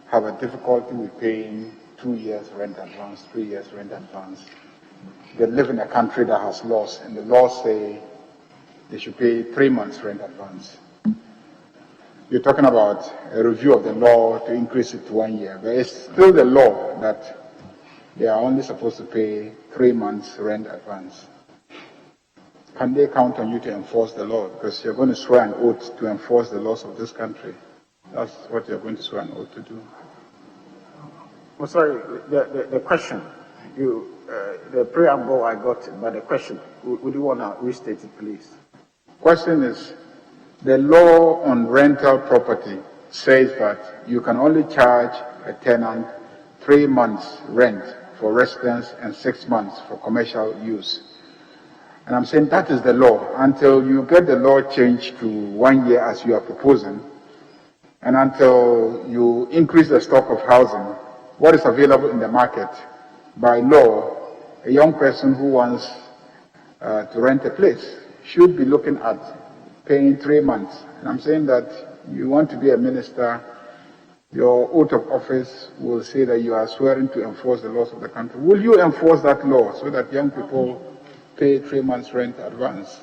Speaker 12: have a difficulty with paying 2 years rent advance, 3 years rent advance. They live in a country that has laws, and the laws say they should pay 3 months rent advance. You're talking about a review of the law to increase it to 1 year, but it's still the law that they are only supposed to pay 3 months rent advance. Can they count on you to enforce the law? Because you're going to swear an oath to enforce the laws of this country. That's what you're going to swear an oath to do.
Speaker 2: I'm sorry, the question, the preamble I got, but the question, would you want to restate it, please?
Speaker 12: Question is, the law on rental property says that you can only charge a tenant 3 months rent for residence and 6 months for commercial use. And I'm saying that is the law. Until you get the law changed to 1 year as you are proposing, and until you increase the stock of housing, what is available in the market, by law, a young person who wants to rent a place should be looking at paying 3 months. And I'm saying that you want to be a minister, your oath of office will say that you are swearing to enforce the laws of the country. Will you enforce that law so that young people pay 3 months rent advance?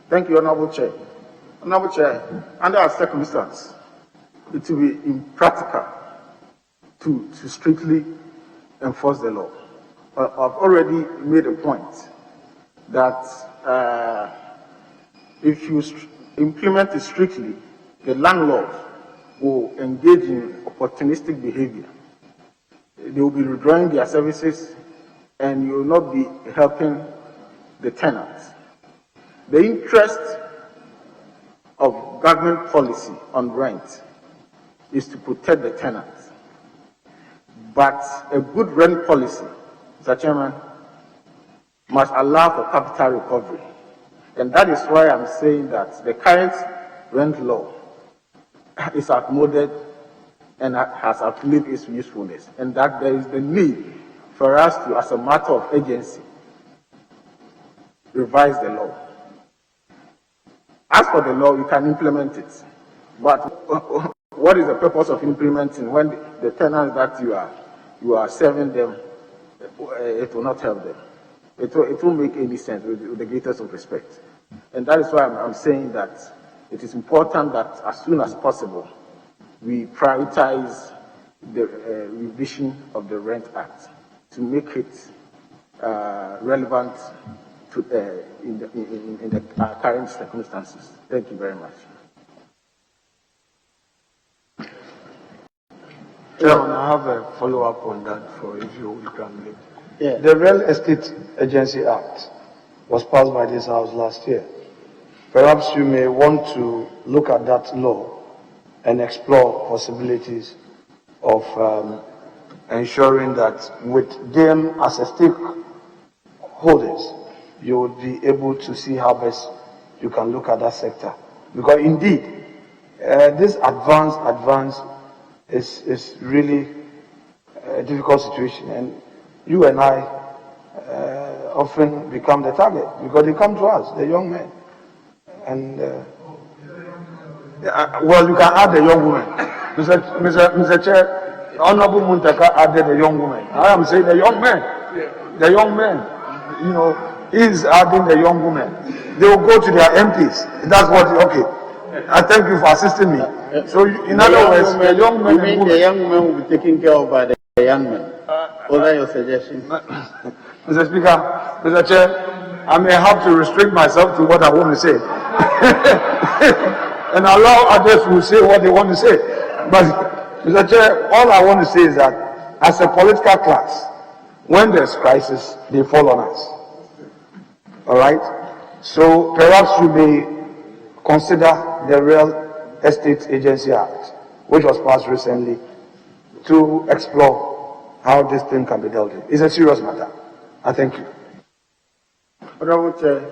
Speaker 2: Thank you, Honorable Chair. Honorable Chair, under our circumstance, it will be impractical to strictly enforce the law. I've already made a point that if you implement it strictly, the landlord will engage in opportunistic behavior. They will be withdrawing their services, and you will not be helping the tenants. The interest of government policy on rent is to protect the tenants. But a good rent policy, Mr. Chairman, must allow for capital recovery. And that is why I'm saying that the current rent law is outmoded and has outlived its usefulness, and that there is the need for us to, as a matter of urgency, revise the law. As for the law, you can implement it. But what is the purpose of implementing when the tenants that you are serving them, it will not help them? It won't make any sense with the greatest of respect. And that is why I'm saying that it is important that as soon as possible, we prioritize the revision of the Rent Act to make it relevant to, in the current circumstances. Thank you very much.
Speaker 4: Chairman, I have a follow-up on that for if you can make.
Speaker 2: Yeah.
Speaker 4: The Real Estate Agency Act was passed by this House last year. Perhaps you may want to look at that law and explore possibilities of ensuring that with them as a stakeholders, you would be able to see how best you can look at that sector. Because indeed, this advance is really a difficult situation, and you and I often become the target because they come to us, the young men. And well, you can add the young woman. Mr. Chair, Honorable Muntaka added the young woman. I am saying the young men. The young men. You know, he's adding the young women. They will go to their MPs. That's what, okay. I thank you for assisting me. So, in other words, the young men.
Speaker 1: You mean the young men will be taken care of by the young men? What are your suggestions?
Speaker 4: Mr. Speaker, Mr. Chair, I may have to restrict myself to what I want to say. And allow others to say what they want to say. But, Mr. Chair, all I want to say is that as a political class, when there's crisis, they fall on us. All right? So perhaps you may consider the Real Estate Agency Act, which was passed recently, to explore how this thing can be dealt with. It's a serious matter. I thank you.
Speaker 2: Honorable Chair,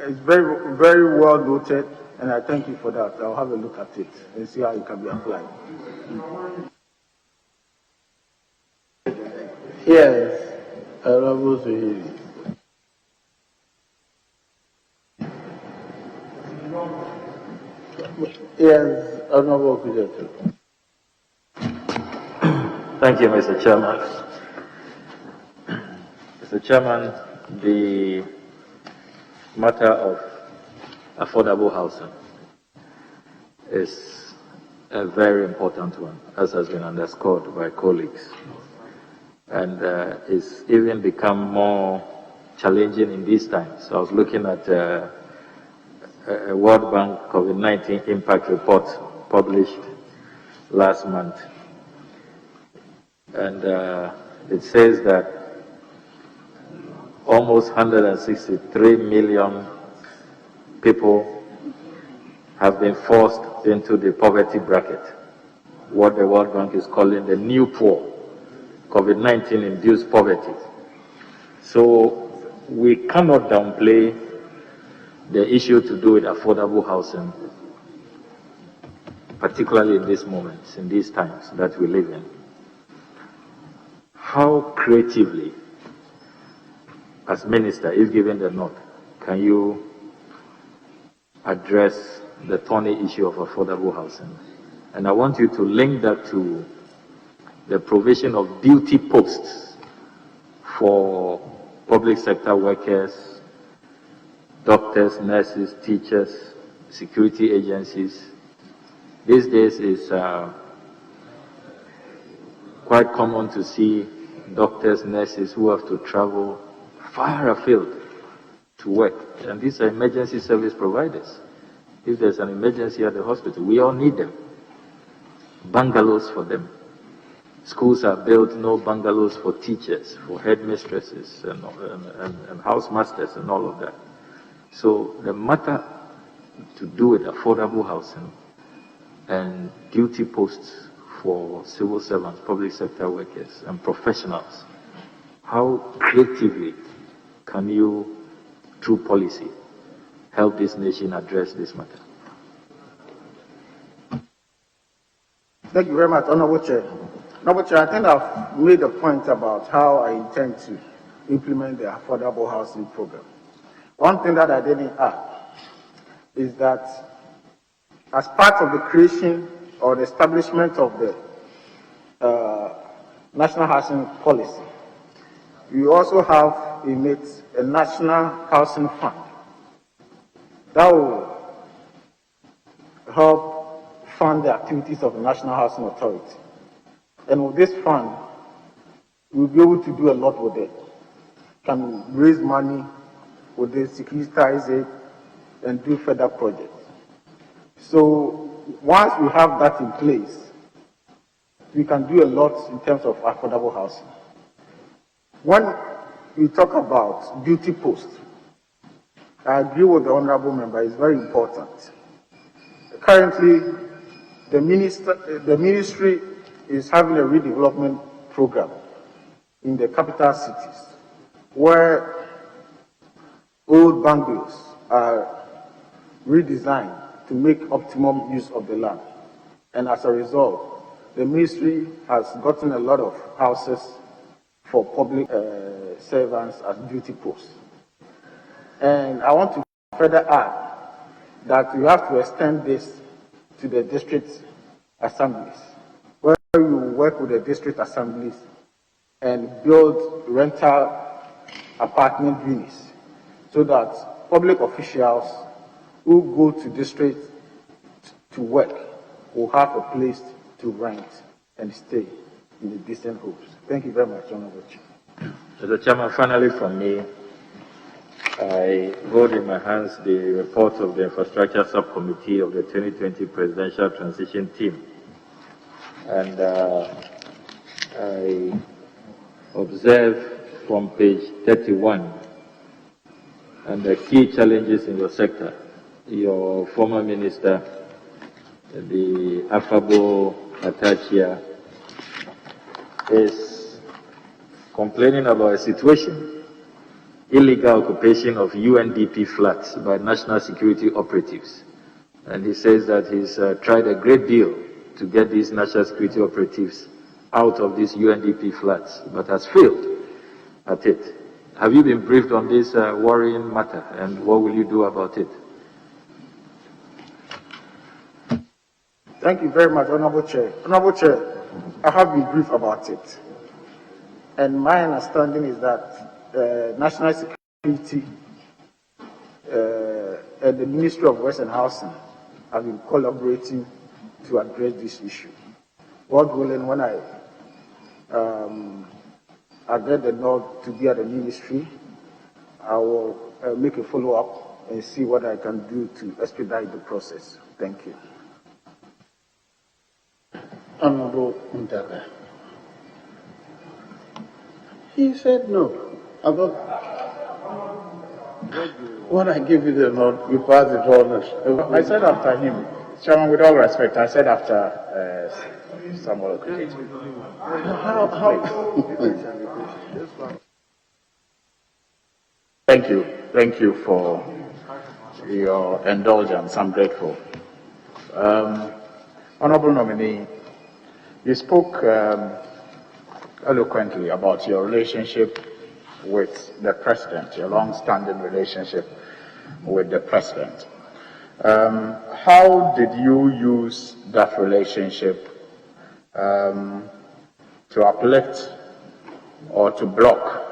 Speaker 2: it's very, very well noted, and I thank you for that. I'll have a look at it and see how it can be applied.
Speaker 1: Yes, Honorable Suhiri. Yes, Honorable Kujetu.
Speaker 13: Thank you, Mr. Chairman. Mr. Chairman, the matter of affordable housing is a very important one, as has been underscored by colleagues. And it's even become more challenging in these times. I was looking at a World Bank COVID-19 impact report published last month. And it says that almost 163 million people have been forced into the poverty bracket, what the World Bank is calling the new poor, COVID-19 induced poverty. So we cannot downplay the issue to do with affordable housing, particularly in these moments, in these times that we live in. How creatively, as minister, if given the nod, can you address the thorny issue of affordable housing? And I want you to link that to the provision of duty posts for public sector workers, doctors, nurses, teachers, security agencies. These days it's quite common to see doctors, nurses who have to travel far afield to work. And these are emergency service providers. If there's an emergency at the hospital, we all need them. Bungalows for them. Schools are built, no bungalows for teachers, for headmistresses and housemasters and all of that. So the matter to do with affordable housing and duty posts for civil servants, public sector workers and professionals, how creatively can you, through policy, help this nation address this matter?
Speaker 2: Thank you very much, Honorable Chair. Honorable Chair, I think I've made a point about how I intend to implement the affordable housing program. One thing that I didn't add is that as part of the creation or the establishment of the national housing policy, we also have a national housing fund that will help fund the activities of the National Housing Authority. And with this fund, we'll be able to do a lot with it. Can raise money with it, securitize it, and do further projects. So once we have that in place, we can do a lot in terms of affordable housing. When we talk about duty posts. I agree with the honorable member, it's very important. Currently, the ministry is having a redevelopment program in the capital cities where old bungalows are redesigned to make optimum use of the land. And as a result, the ministry has gotten a lot of houses for public servants as duty posts. And I want to further add that you have to extend this to the district assemblies, where you work with the district assemblies and build rental apartment units so that public officials who go to district to work will have a place to rent and stay in the decent homes. Thank you very much, Honorable Chair.
Speaker 13: Mr. Chairman, finally from me, I hold in my hands the report of the Infrastructure Subcommittee of the 2020 Presidential Transition Team. And I observe from page 31 and the key challenges in your sector. Your former minister, the affable Atachia, is complaining about a situation, illegal occupation of UNDP flats by national security operatives. And he says that he's tried a great deal to get these national security operatives out of these UNDP flats, but has failed at it. Have you been briefed on this worrying matter, and what will you do about it?
Speaker 2: Thank you very much, Honorable Chair. Honorable Chair, I have been briefed about it. And my understanding is that national security and the Ministry of Works and Housing have been collaborating to address this issue. God willing, when I get the nod to be at the ministry, I will make a follow-up and see what I can do to expedite the process. Thank you.
Speaker 1: Honorable Muntaka. He said no. When I give you the nod, you pass it on.
Speaker 12: I said after him. Chairman, with all respect, I said after Samuel. Thank you for your indulgence. I'm grateful. Honorable nominee, you spoke eloquently about your relationship with the president, your long-standing relationship with the president. How did you use that relationship to uplift or to block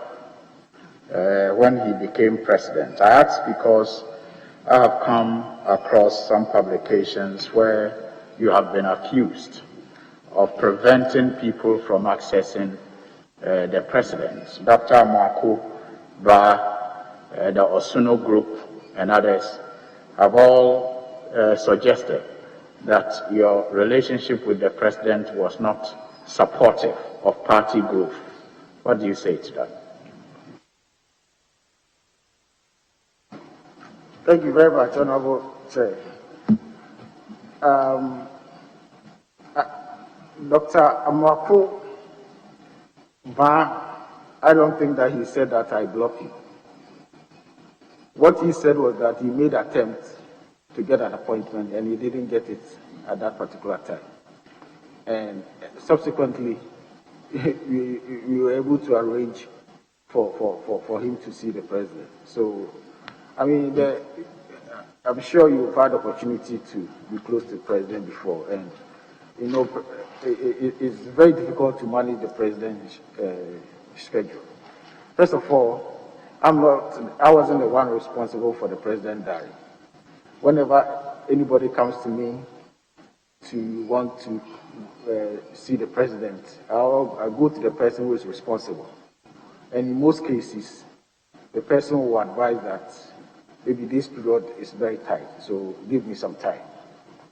Speaker 12: when he became president? I ask because I have come across some publications where you have been accused of preventing people from accessing the president. Dr. Mwako, the Osuno Group, and others have all suggested that your relationship with the president was not supportive of party growth. What do you say to that?
Speaker 2: Thank you very much, Honorable Chair. Dr. Amwako Ba, I don't think that he said that I blocked him. What he said was that he made attempts to get an appointment and he didn't get it at that particular time. And subsequently, we were able to arrange for him to see the president. So, I mean, I'm sure you've had opportunity to be close to the president before, and you know, it's very difficult to manage the president's schedule. First of all, I wasn't the one responsible for the president's diary. Whenever anybody comes to me to want to see the president, I'll go to the person who is responsible. And in most cases, the person will advise that maybe this period is very tight, so give me some time.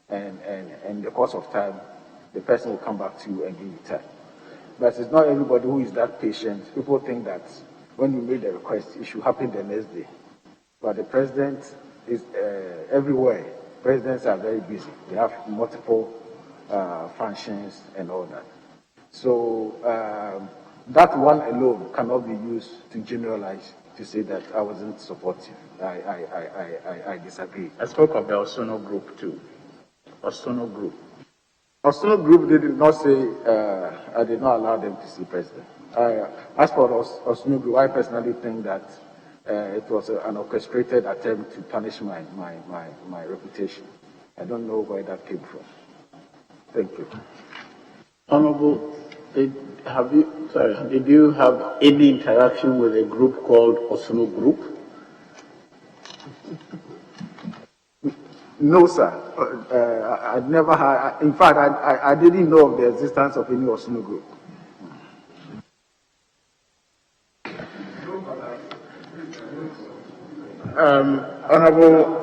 Speaker 2: And in the course of time, the person will come back to you and give you time. But it's not everybody who is that patient. People think that when you made the request, it should happen the next day. But the president is everywhere. Presidents are very busy. They have multiple functions and all that. So that one alone cannot be used to generalize to say that I wasn't supportive. I disagree.
Speaker 11: I spoke of the Osono group too. Osono group.
Speaker 2: Osono group did not say I did not allow them to see president. As for Osono group, I personally think that it was an orchestrated attempt to tarnish my reputation. I don't know where that came from. Thank you.
Speaker 1: Honorable, did you have any interaction with a group called Osono Group?
Speaker 2: No, sir. I never had. In fact, I didn't know of the existence of any Osono Group.
Speaker 11: Honorable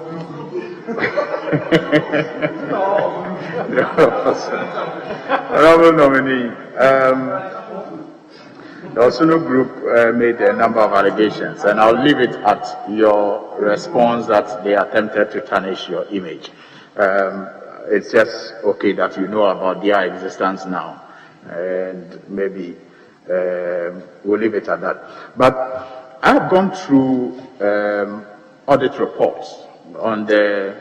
Speaker 11: Honorable nominee, the Osono Group made a number of allegations, and I'll leave it at your response that they attempted to tarnish your image. It's just okay that you know about their existence now, and maybe we'll leave it at that. But I've gone through audit reports on the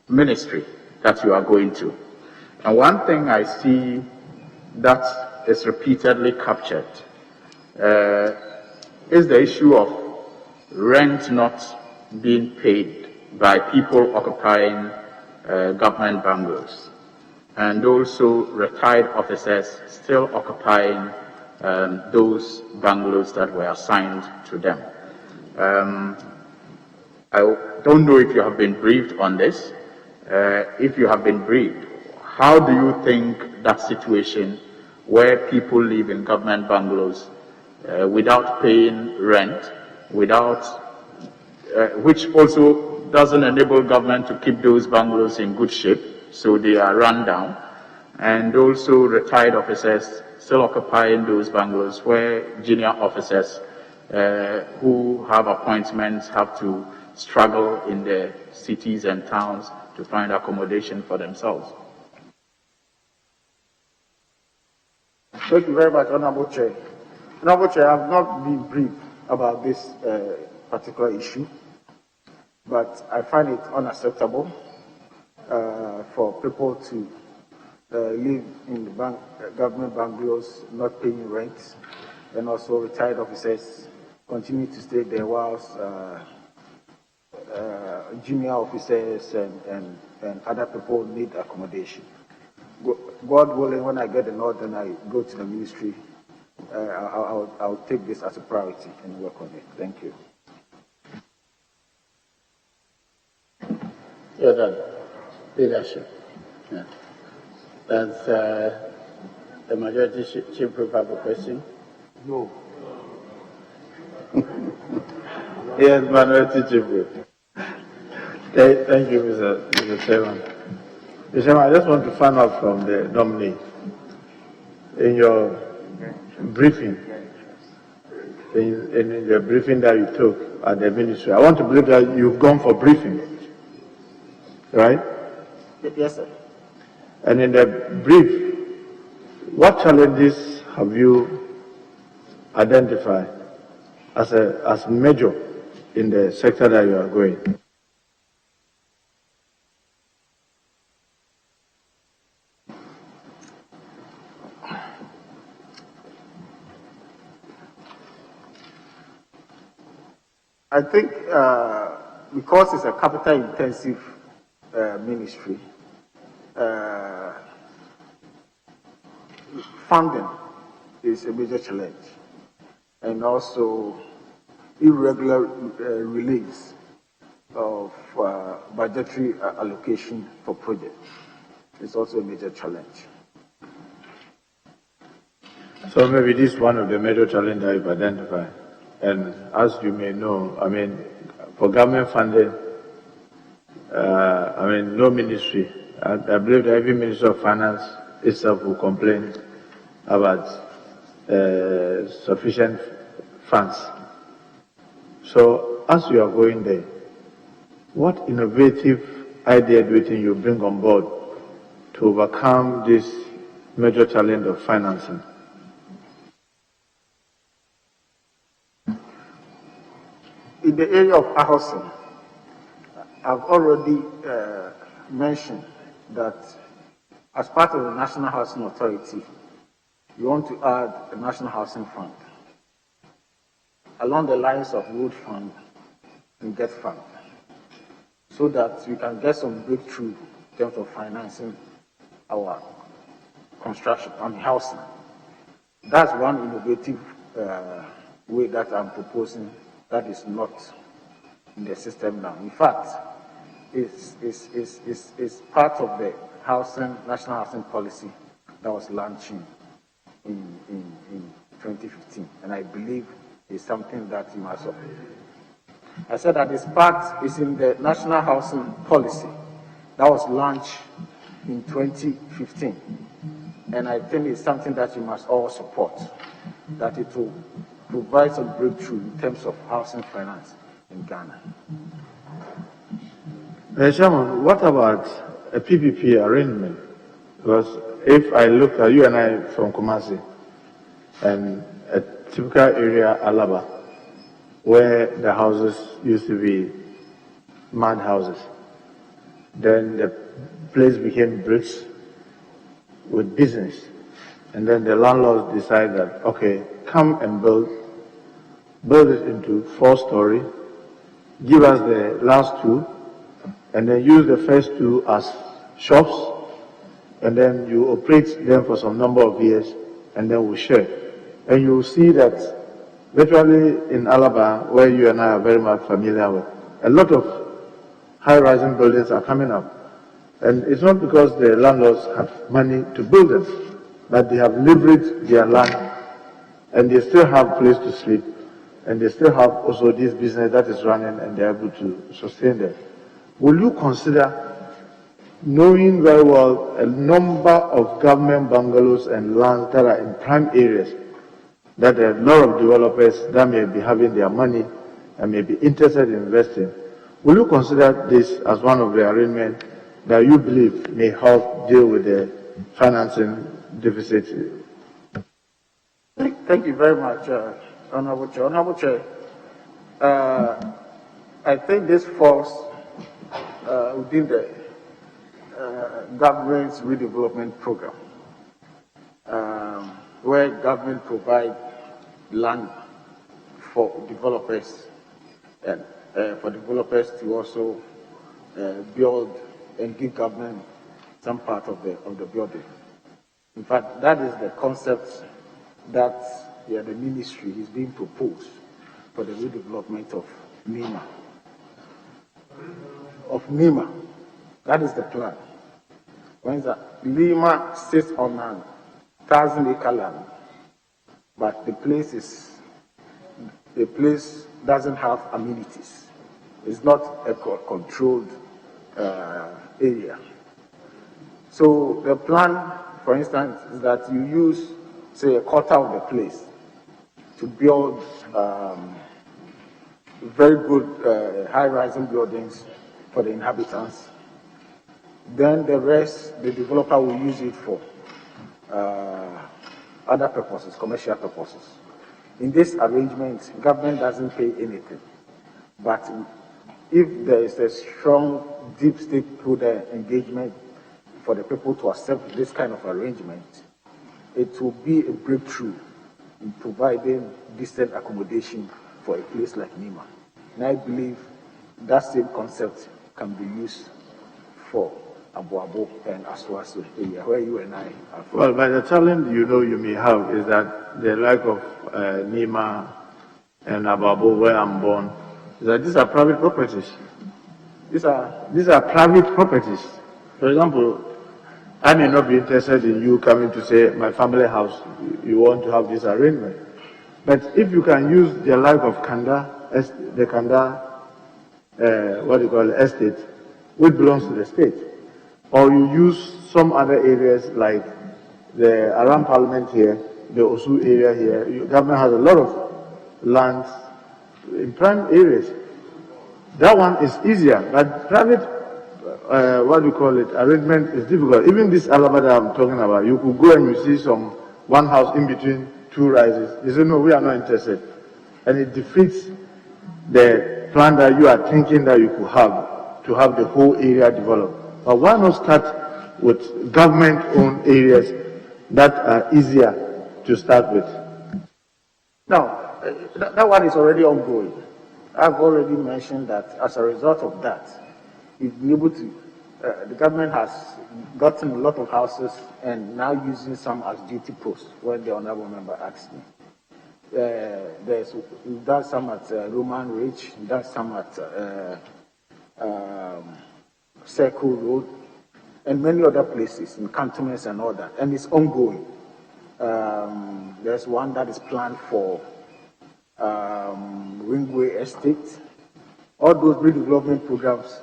Speaker 11: ministry that you are going to. And one thing I see that is repeatedly captured is the issue of rent not being paid by people occupying government bungalows, and also retired officers still occupying those bungalows that were assigned to them. I don't know if you have been briefed on this. If you have been briefed, how do you think that situation where people live in government bungalows without paying rent, which also doesn't enable government to keep those bungalows in good shape, so they are run down, and also retired officers still occupying those bungalows where junior officers who have appointments have to struggle in the cities and towns to find accommodation for themselves.
Speaker 2: Thank you very much, Honorable Chair. Honorable Chair, I have not been briefed about this particular issue, but I find it unacceptable for people to live in the government bungalows not paying rent, and also retired officers continue to stay there whilst junior officers and other people need accommodation. God willing, when I get the nod and I go to the ministry, I'll take this as a priority and work on it. Thank you.
Speaker 1: You're done. Leadership. Yeah. Does the majority chief whip have a question?
Speaker 2: No.
Speaker 1: Yes, minority chief whip. Thank you, Mr. Chairman. Mr. Chairman, I just want to find out from the nominee, in your briefing, in the briefing that you took at the ministry, I want to believe that you've gone for briefing, right?
Speaker 2: Yes, sir.
Speaker 1: And in the brief, what challenges have you identified as major in the sector that you are going?
Speaker 2: I think because it's a capital-intensive ministry, funding is a major challenge, and also irregular release of budgetary allocation for projects is also a major challenge.
Speaker 1: So maybe this is one of the major challenges that you've identified. And as you may know, I mean, for government funding, no ministry, I believe that every Minister of Finance itself will complain about sufficient funds. So as you are going there, what innovative idea do you think you bring on board to overcome this major challenge of financing?
Speaker 2: In the area of housing, I've already mentioned that as part of the National Housing Authority, we want to add a National Housing Fund along the lines of Road Fund and Get Fund, so that we can get some breakthrough in terms of financing our construction and housing. That's one innovative way that I'm proposing that is not in the system now. In fact, it's part of the national housing policy that was launching in 2015, and I believe it's something that you must. I said that it's in the national housing policy that was launched in 2015, and I think it's something that you must all support, that it will provide some breakthrough in terms of housing finance in Ghana.
Speaker 1: Chairman, what about a PPP arrangement? Because if I look at you and I from Kumasi, and a typical area, Alaba, where the houses used to be mud houses, then the place became bricks with business. And then the landlords decide that, okay, come and build it into 4-story, give us the last 2, and then use the first 2 as shops, and then you operate them for some number of years, and then we share. And you will see that virtually in Alaba, where you and I are very much familiar with, a lot of high-rising buildings are coming up. And it's not because the landlords have money to build them, but they have leveraged their land, and they still have place to sleep, and they still have also this business that is running, and they're able to sustain them. Will you consider, knowing very well a number of government bungalows and lands that are in prime areas, that there are a lot of developers that may be having their money and may be interested in investing, will you consider this as one of the arrangements that you believe may help deal with the financing deficit?
Speaker 2: Thank you very much, Honorable Chair. Honorable Chair, I think this falls within the government's redevelopment program, where government provide land for developers and for developers to also build and give government some part of the building. In fact, that is the concept that the ministry is being proposed for the redevelopment of NEMA. That is the plan. When Lima sits on a 1,000-acre land, but the place doesn't have amenities. It's not a controlled area. So the plan, for instance, is that you use, say, a quarter of the place to build very good high-rising buildings for the inhabitants. Then the rest, the developer will use it for other purposes, commercial purposes. In this arrangement, government doesn't pay anything. But if there is a strong, deep stakeholder engagement for the people to accept this kind of arrangement, it will be a breakthrough in providing decent accommodation for a place like Nima. And I believe that same concept can be used for Abuabo and Aswaso area, where you and I are from.
Speaker 1: Well, by the challenge you may have is that the lack of Nima and Abuabo, where I'm born, is that these are private properties. These are private properties. For example, I may not be interested in you coming to say, my family house, you want to have this arrangement. But if you can use the like of Kanda, the Kanda, estate, which belongs to the state, or you use some other areas like around Parliament here,
Speaker 3: the Osu area here, government has a lot of lands in prime areas. That one is easier, but private, what do you call it, arrangement is difficult. Even this Alaba that I'm talking about, you could go and you see one house in between two rises. You say, no, we are not interested. And it defeats the plan that you are thinking that you could have, to have the whole area developed. But why not start with government-owned areas that are easier to start with?
Speaker 2: Now, that one is already ongoing. I've already mentioned that as a result of that, we've been able to, the government has gotten a lot of houses and now using some as duty posts, when the honorable member asked me. We've done some at Roman Ridge, we've done some at Circle Road, and many other places, in cantonments and all that, and it's ongoing. There's one that is planned for Ringway Estate. All those redevelopment programs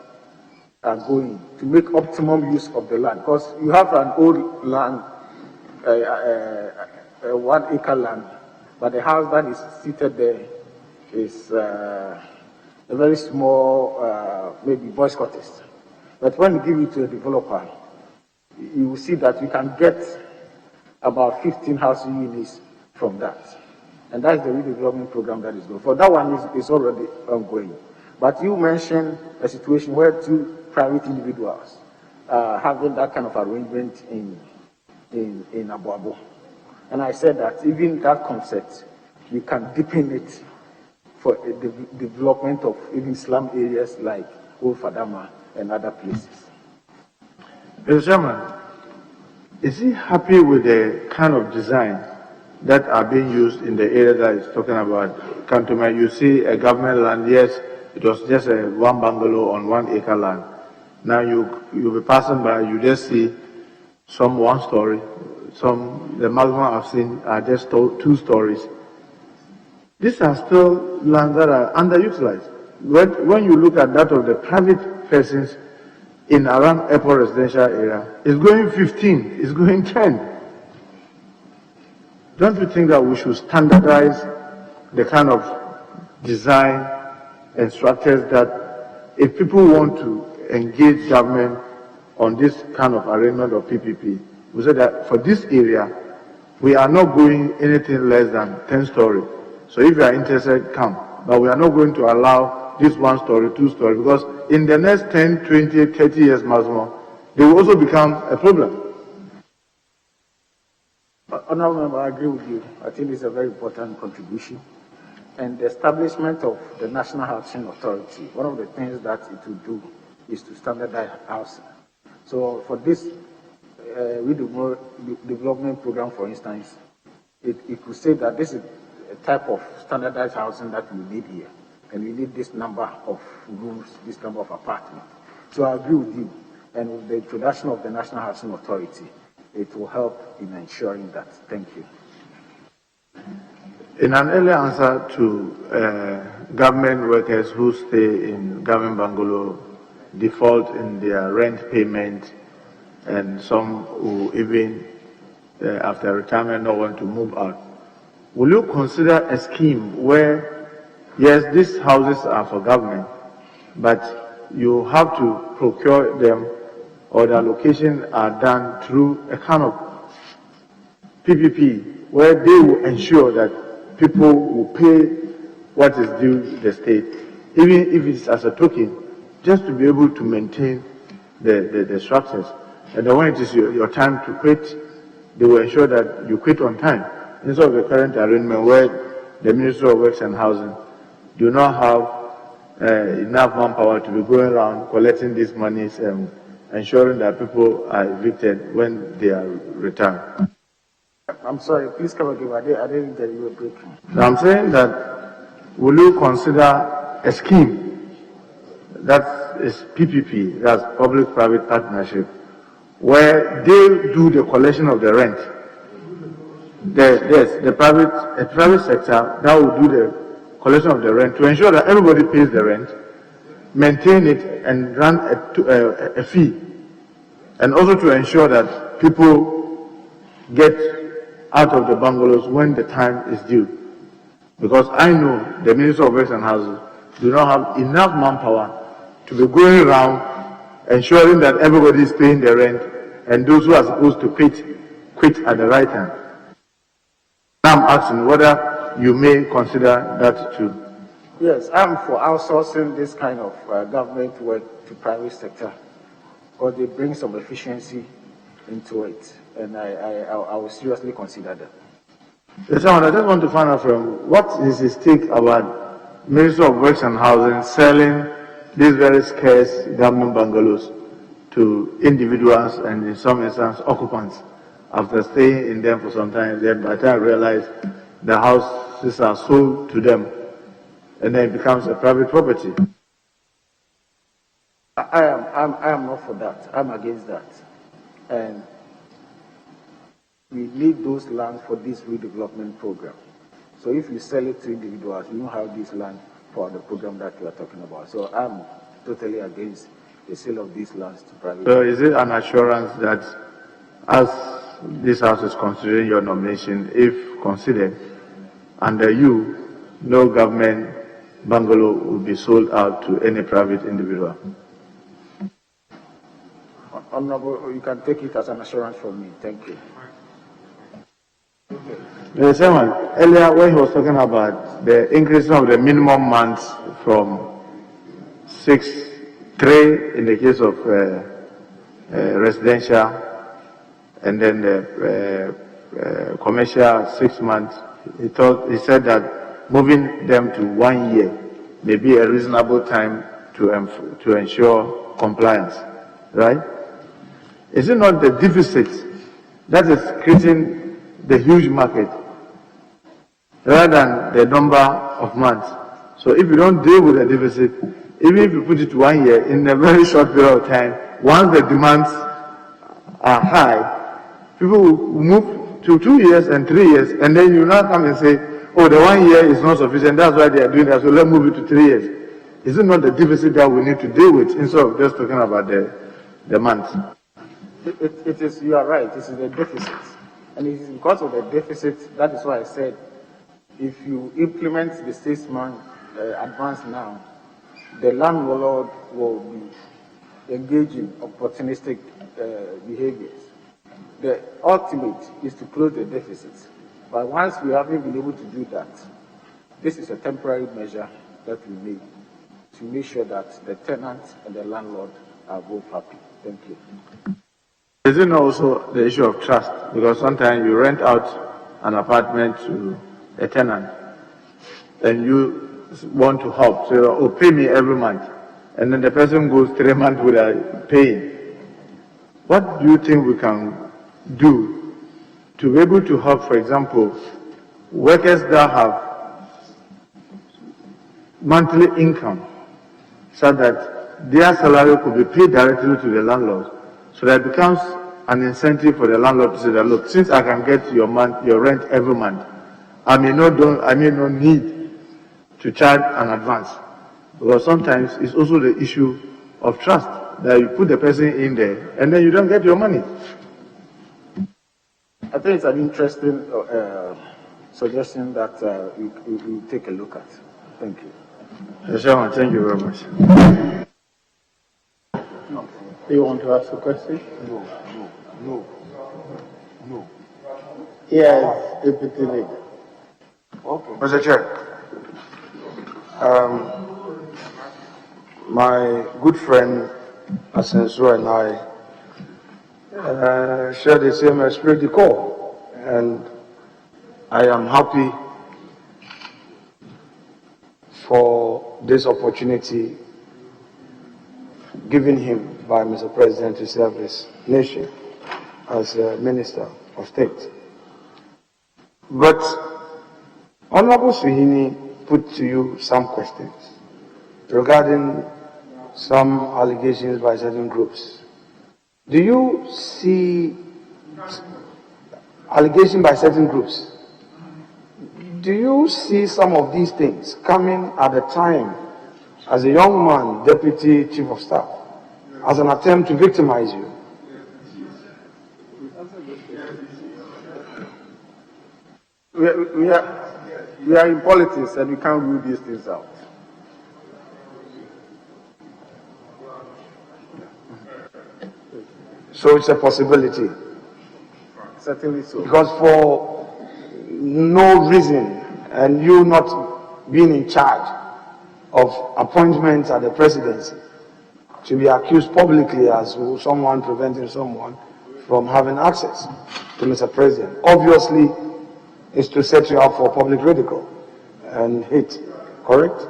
Speaker 2: are going to make optimum use of the land, because you have an old land, 1 acre land, but the house that is seated there is a very small, maybe boys' quarters. But when you give it to a developer, you will see that you can get about 15 housing units from that. And that's the redevelopment program that is going. For that one is already ongoing. But you mentioned a situation where two private individuals having that kind of arrangement in Abuabo. And I said that even that concept, we can deepen it for the development of even slum areas like Old Fadama and other places.
Speaker 3: Mr. Chairman, is he happy with the kind of design that are being used in the area that he's talking about? Cantonment, you see a government land, yes, it was just one bungalow on 1 acre land. Now you'll be passing by, you just see some 1 story, the maximum I've seen are just 2 stories. These are still lands that are underutilized. When you look at that of the private persons in around airport residential area, it's going 15, it's going 10. Don't you think that we should standardize the kind of design and structures that if people want to engage government on this kind of arrangement of PPP, we say that for this area, we are not going anything less than 10 story. So if you are interested, come. But we are not going to allow this 1 story, 2 story, because in the next 10, 20, 30 years maximum, they will also become a problem.
Speaker 2: Honorable Member, I agree with you. I think it's a very important contribution. And the establishment of the National Housing Authority, one of the things that it will do is to standardize housing. So for this redevelopment program, for instance, it could say that this is a type of standardized housing that we need here. And we need this number of rooms, this number of apartments. So I agree with you. And with the introduction of the National Housing Authority, it will help in ensuring that. Thank you.
Speaker 3: In an earlier answer to government workers who stay in government bungalow, default in their rent payment, and some who even after retirement not want to move out, will you consider a scheme where, yes, these houses are for government, but you have to procure them or the allocation are done through a kind of PPP, where they will ensure that people will pay what is due the state, even if it's as a token, just to be able to maintain the structures. And then when it is your time to quit, they will ensure that you quit on time. Instead of the current arrangement where the Ministry of Works and Housing do not have enough manpower to be going around collecting these monies and ensuring that people are evicted when they are retired.
Speaker 2: I'm sorry, please come again. I didn't get you a break.
Speaker 3: I'm saying that will you consider a scheme that is PPP, that's public-private partnership, where they do the collection of the rent? The private sector that will do the collection of the rent to ensure that everybody pays the rent, maintain it, and run a fee, and also to ensure that people get out of the bungalows when the time is due. Because I know the Minister of Works and Housing do not have enough manpower to be going around ensuring that everybody is paying their rent and those who are supposed to quit at the right time. I'm asking whether you may consider that too.
Speaker 2: Yes, I'm for outsourcing this kind of government work to private sector, because they bring some efficiency into it, and I will seriously consider that.
Speaker 3: Yes, I just want to find out from what is his take about Minister of Works and Housing selling these very scarce government bungalows to individuals and in some instances occupants after staying in them for some time. Then by the time I realize the houses are sold to them and then it becomes a private property.
Speaker 2: I am not for that. I'm against that. And we need those lands for this redevelopment program. So if you sell it to individuals, you don't have this land for the program that you are talking about. So I'm totally against the sale of these lands to private.
Speaker 3: So is it an assurance that as this House is considering your nomination, if considered, under you, no government bungalow will be sold out to any private individual?
Speaker 2: Honorable, you can take it as an assurance from me. Thank you.
Speaker 3: The chairman, earlier when he was talking about the increase of the minimum months from 3 in the case of residential, and then the commercial 6 months, he said that moving them to 1 year may be a reasonable time to ensure compliance, right? Is it not the deficit that is creating the huge market rather than the number of months? So if you don't deal with the deficit, even if you put it to 1 year, in a very short period of time, once the demands are high, people will move to 2 years and 3 years, and then you now come and say, oh, the 1 year is not sufficient, that's why they are doing that, so let's move it to 3 years. Is it not the deficit that we need to deal with instead of just talking about the months?
Speaker 2: It is, you are right, this is a deficit. And it is because of the deficit, that is why I said, if you implement the 6 month advance now, the landlord will be engaging opportunistic behaviors. The ultimate is to close the deficits. But once we haven't been able to do that, this is a temporary measure that we make to make sure that the tenant and the landlord are both happy. Thank you.
Speaker 3: Is it not also the issue of trust? Because sometimes you rent out an apartment to a tenant and you want to help, so, oh, pay me every month. And then the person goes 3 months without paying. What do you think we can do to be able to help, for example, workers that have monthly income so that their salary could be paid directly to the landlord, so that it becomes an incentive for the landlord to say that, look, since I can get your rent every month, I may not need to charge an advance. Because sometimes it's also the issue of trust, that you put the person in there and then you don't get your money.
Speaker 2: I think it's an interesting suggestion that we take a look at. Thank you.
Speaker 3: Yes, Chairman, thank you very much.
Speaker 1: Do you want to ask a question?
Speaker 2: No.
Speaker 1: Yes, Deputy Leader.
Speaker 4: Okay. Mr. Chair, my good friend Asenso and I share the same esprit de corps, and I am happy for this opportunity given him by Mr. President to serve his nation as a Minister of State. But Honorable Suhini put to you some questions regarding some allegations by certain groups. Do you see allegations by certain groups? Do you see some of these things coming at a time as a young man, Deputy Chief of Staff, as an attempt to victimize you?
Speaker 2: We are in politics and we can't rule these things out.
Speaker 4: So it's a possibility.
Speaker 2: Certainly so.
Speaker 4: Because for no reason, and you not being in charge of appointments at the presidency, to be accused publicly as someone preventing someone from having access to Mr. President, obviously is to set you up for public ridicule and hate, correct?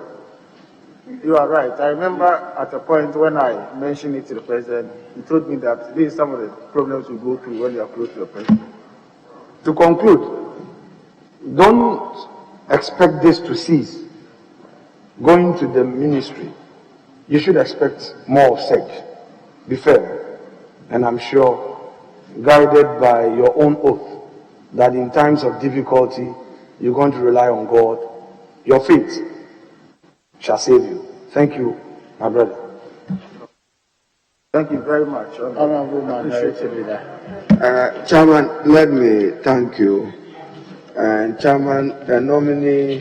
Speaker 2: You are right. I remember at a point when I mentioned it to the president, he told me that these are some of the problems we go through when you are close to the president.
Speaker 4: To conclude, don't expect this to cease. Going to the ministry, you should expect more of such. Be fair. And I'm sure, guided by your own oath, that in times of difficulty, you're going to rely on God. Your faith shall save you. Thank you, my brother.
Speaker 2: Thank you very much.
Speaker 1: Honorable Minority Leader.
Speaker 4: Chairman, let me thank you. And Chairman, the nominee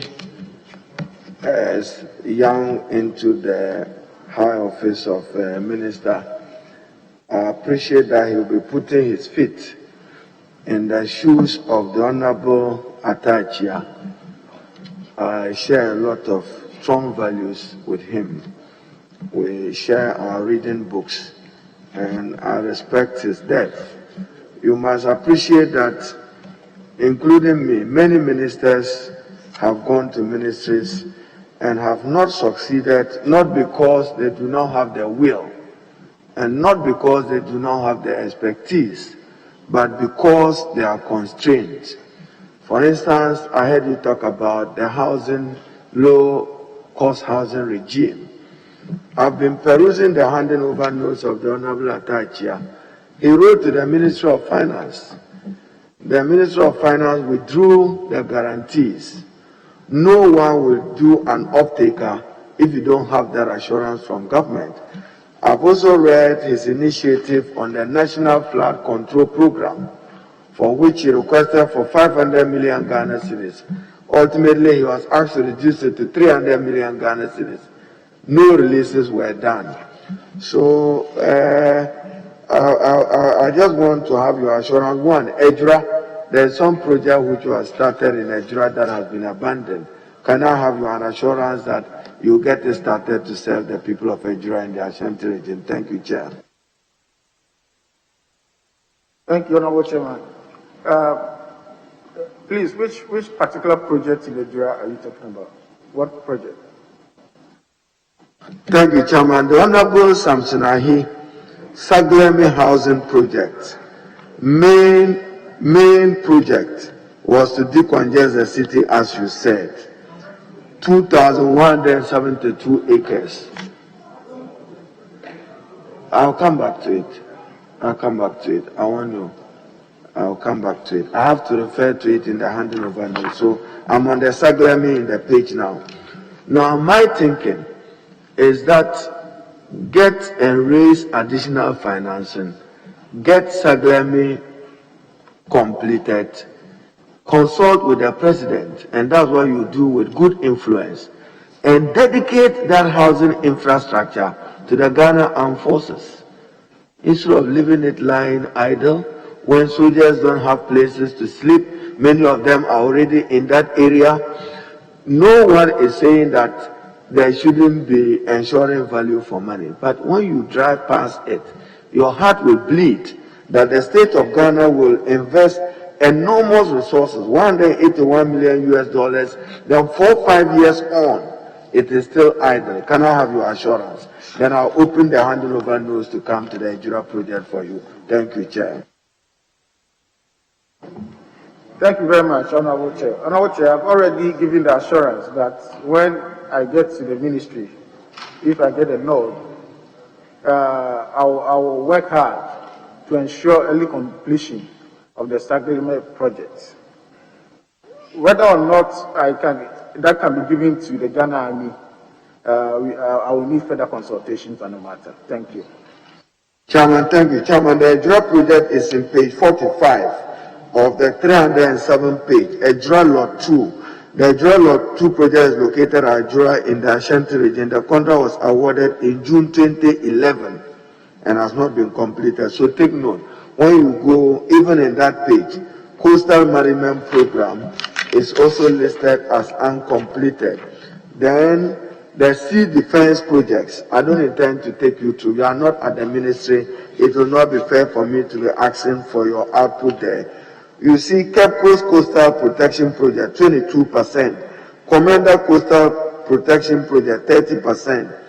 Speaker 4: is young into the high office of minister. I appreciate that he will be putting his feet in the shoes of the Honorable Atachia. I share a lot of strong values with him. We share our reading books, and I respect his depth. You must appreciate that, including me, many ministers have gone to ministries and have not succeeded, not because they do not have the will, and not because they do not have the expertise, but because they are constrained. For instance, I heard you talk about the housing, low-cost housing regime. I've been perusing the handing over notes of the Honorable Atachia. He wrote to the Ministry of Finance. The Ministry of Finance withdrew the guarantees. No one will do an off-taker if you don't have that assurance from government. I've also read his initiative on the National Flood Control Program, for which he requested for 500 million Ghana cedis. Ultimately, he was asked to reduce it to 300 million Ghana cedis. No releases were done. So, I just want to have your assurance. One, EDRA, there's some project which was started in EDRA that has been abandoned. Can I have your assurance that you get it started to serve the people of EDRA in the Ashanti region? Thank you, Chair.
Speaker 2: Thank you, Honorable Chairman. Please, which particular project in EDRA are you talking about? What project?
Speaker 4: Thank you, Chairman. The Honorable Samson Ahi, Saglemi Housing Project. Main project was to decongest the city, as you said. 2,172 acres. I'll come back to it. I'll come back to it. I have to refer to it in the handing over note. So I'm on the Saglemi in the page now. Now, my thinking is that get and raise additional financing, get Saglemi completed, consult with the president, and that's what you do with good influence, and dedicate that housing infrastructure to the Ghana Armed Forces. Instead of leaving it lying idle, when soldiers don't have places to sleep, many of them are already in that area. No one is saying that there shouldn't be ensuring value for money. But when you drive past it, your heart will bleed that the state of Ghana will invest enormous resources, $181 million, then 4 or 5 years on, it is still idle. Can I have your assurance? Then I'll open the handing over notes to come to the EDRA project for you. Thank you, Chair.
Speaker 2: Thank you very much, Honorable Chair. Honorable Chair, I've already given the assurance that when I get to the ministry, if I get a nod, I will work hard to ensure early completion of the Saglemi project. Whether or not that can be given to the Ghana Army, I will need further consultations on the matter. Thank you.
Speaker 4: Chairman, thank you. Chairman, the EDRA project is in page 45. of the 307 page, Ejura Lot 2. The Ejura Lot 2 project is located at Ejura in the Ashanti region. The contract was awarded in June 2011 and has not been completed. So take note, when you go, even in that page, Coastal Maritime Program is also listed as uncompleted. Then the sea defense projects, I don't intend to take you through. You are not at the ministry. It will not be fair for me to be asking for your output there. You see, Cape Coast Coastal Protection Project, 22%. Commander Coastal Protection Project, 30%.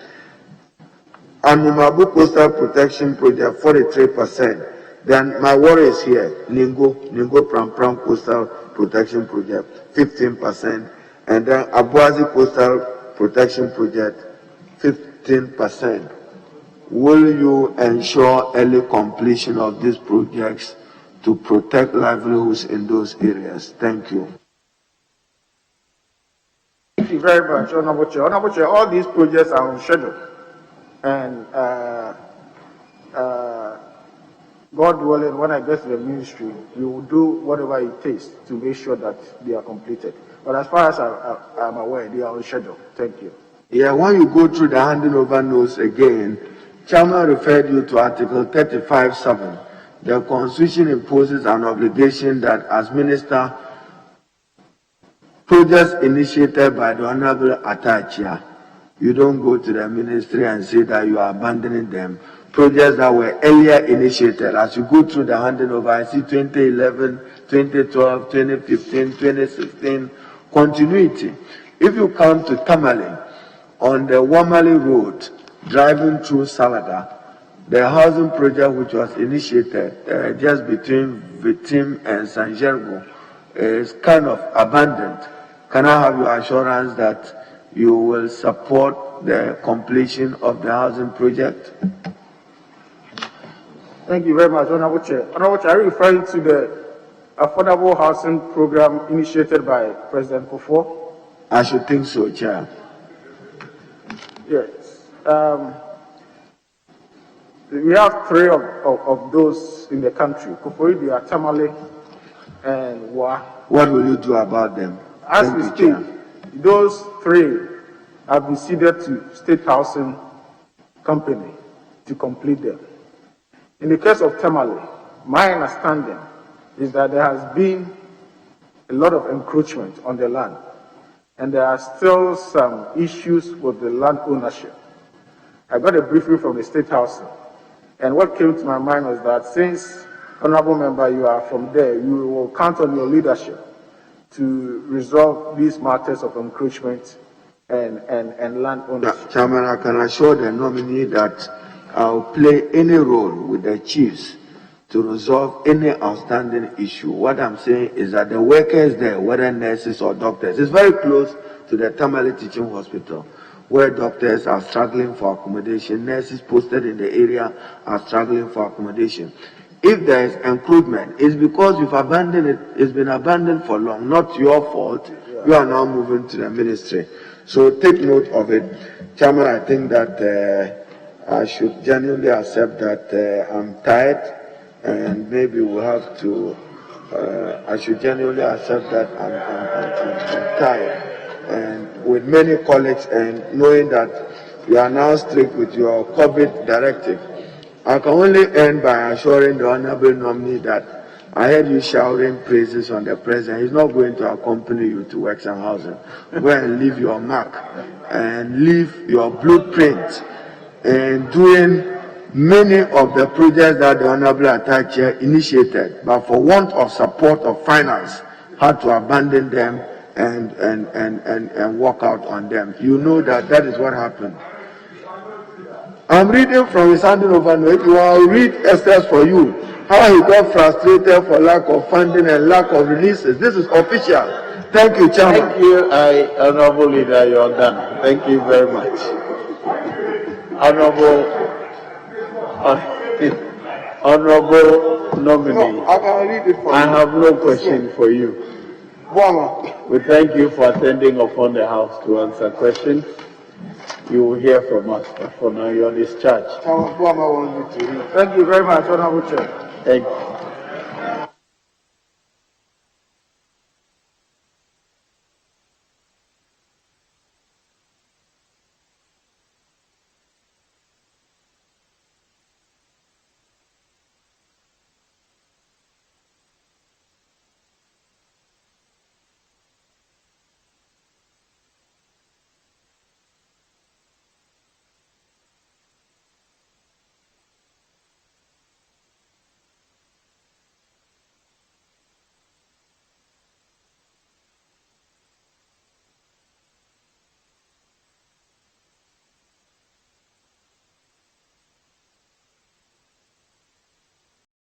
Speaker 4: Anumabu Coastal Protection Project, 43%. Then my worry is here, Ningo Pram Pram Coastal Protection Project, 15%. And then Abuazi Coastal Protection Project, 15%. Will you ensure early completion of these projects to protect livelihoods in those areas? Thank you.
Speaker 2: Thank you very much, Honorable Chair. Honorable Chair, all these projects are on schedule. And God willing, when I get to the ministry, we will do whatever it takes to make sure that they are completed. But as far as I'm aware, they are on schedule. Thank you.
Speaker 4: Yeah, when you go through the handing over notes again, Chairman referred you to Article 35(7). The Constitution imposes an obligation that as minister, projects initiated by the Honorable Atachia, you don't go to the ministry and say that you are abandoning them. Projects that were earlier initiated, as you go through the handing over, I see 2011, 2012, 2015, 2016, continuity. If you come to Tamale, on the Wamali Road, driving through Salaga, the housing project which was initiated just between Vitim and San Gergo is kind of abandoned. Can I have your assurance that you will support the completion of the housing project?
Speaker 2: Thank you very much, Honorable Chair. Honorable Chair, are you referring to the affordable housing program initiated by President Kufuor?
Speaker 4: I should think so, Chair.
Speaker 2: Yes. We have three of those in the country, Kufuor, Tamale, and Wa.
Speaker 4: What will you do about them?
Speaker 2: As we speak, those three have been ceded to State Housing Company to complete them. In the case of Tamale, my understanding is that there has been a lot of encroachment on the land, and there are still some issues with the land ownership. I got a briefing from the State Housing, and what came to my mind was that since, Honorable Member, you are from there, you will count on your leadership to resolve these matters of encroachment and land ownership.
Speaker 4: Chairman, I can assure the nominee that I'll play any role with the chiefs to resolve any outstanding issue. What I'm saying is that the workers there, whether nurses or doctors, is very close to the Tamale Teaching Hospital, where doctors are struggling for accommodation, nurses posted in the area are struggling for accommodation. If there is improvement, it's because you've abandoned it. It's been abandoned for long, not your fault. You are now moving to the ministry. So take note of it. Chairman, I think that I should genuinely accept that I'm tired, and maybe we'll have to, I should genuinely accept that I'm tired. And with many colleagues, and knowing that you are now strict with your COVID directive, I can only end by assuring the honorable nominee that I heard you shouting praises on the president. He's not going to accompany you to Works and Housing. Go and leave your mark and leave your blueprint and doing many of the projects that the honorable Atachia initiated, but for want of support of finance, had to abandon them and walk out on them. You know that that is what happened. I'm reading from his handing over note. I'll read extras for you. How he got frustrated for lack of funding and lack of releases. This is official. Thank you, Chairman.
Speaker 1: Thank you, Honorable Leader. You are done. Thank you very much. Honorable nominee.
Speaker 4: No, I can read it for you.
Speaker 1: I have no question for you. We thank you for attending upon the House to answer questions. You will hear from us, but for now you are discharged.
Speaker 2: Thank you very much, Honorable Chair.
Speaker 1: Thank you.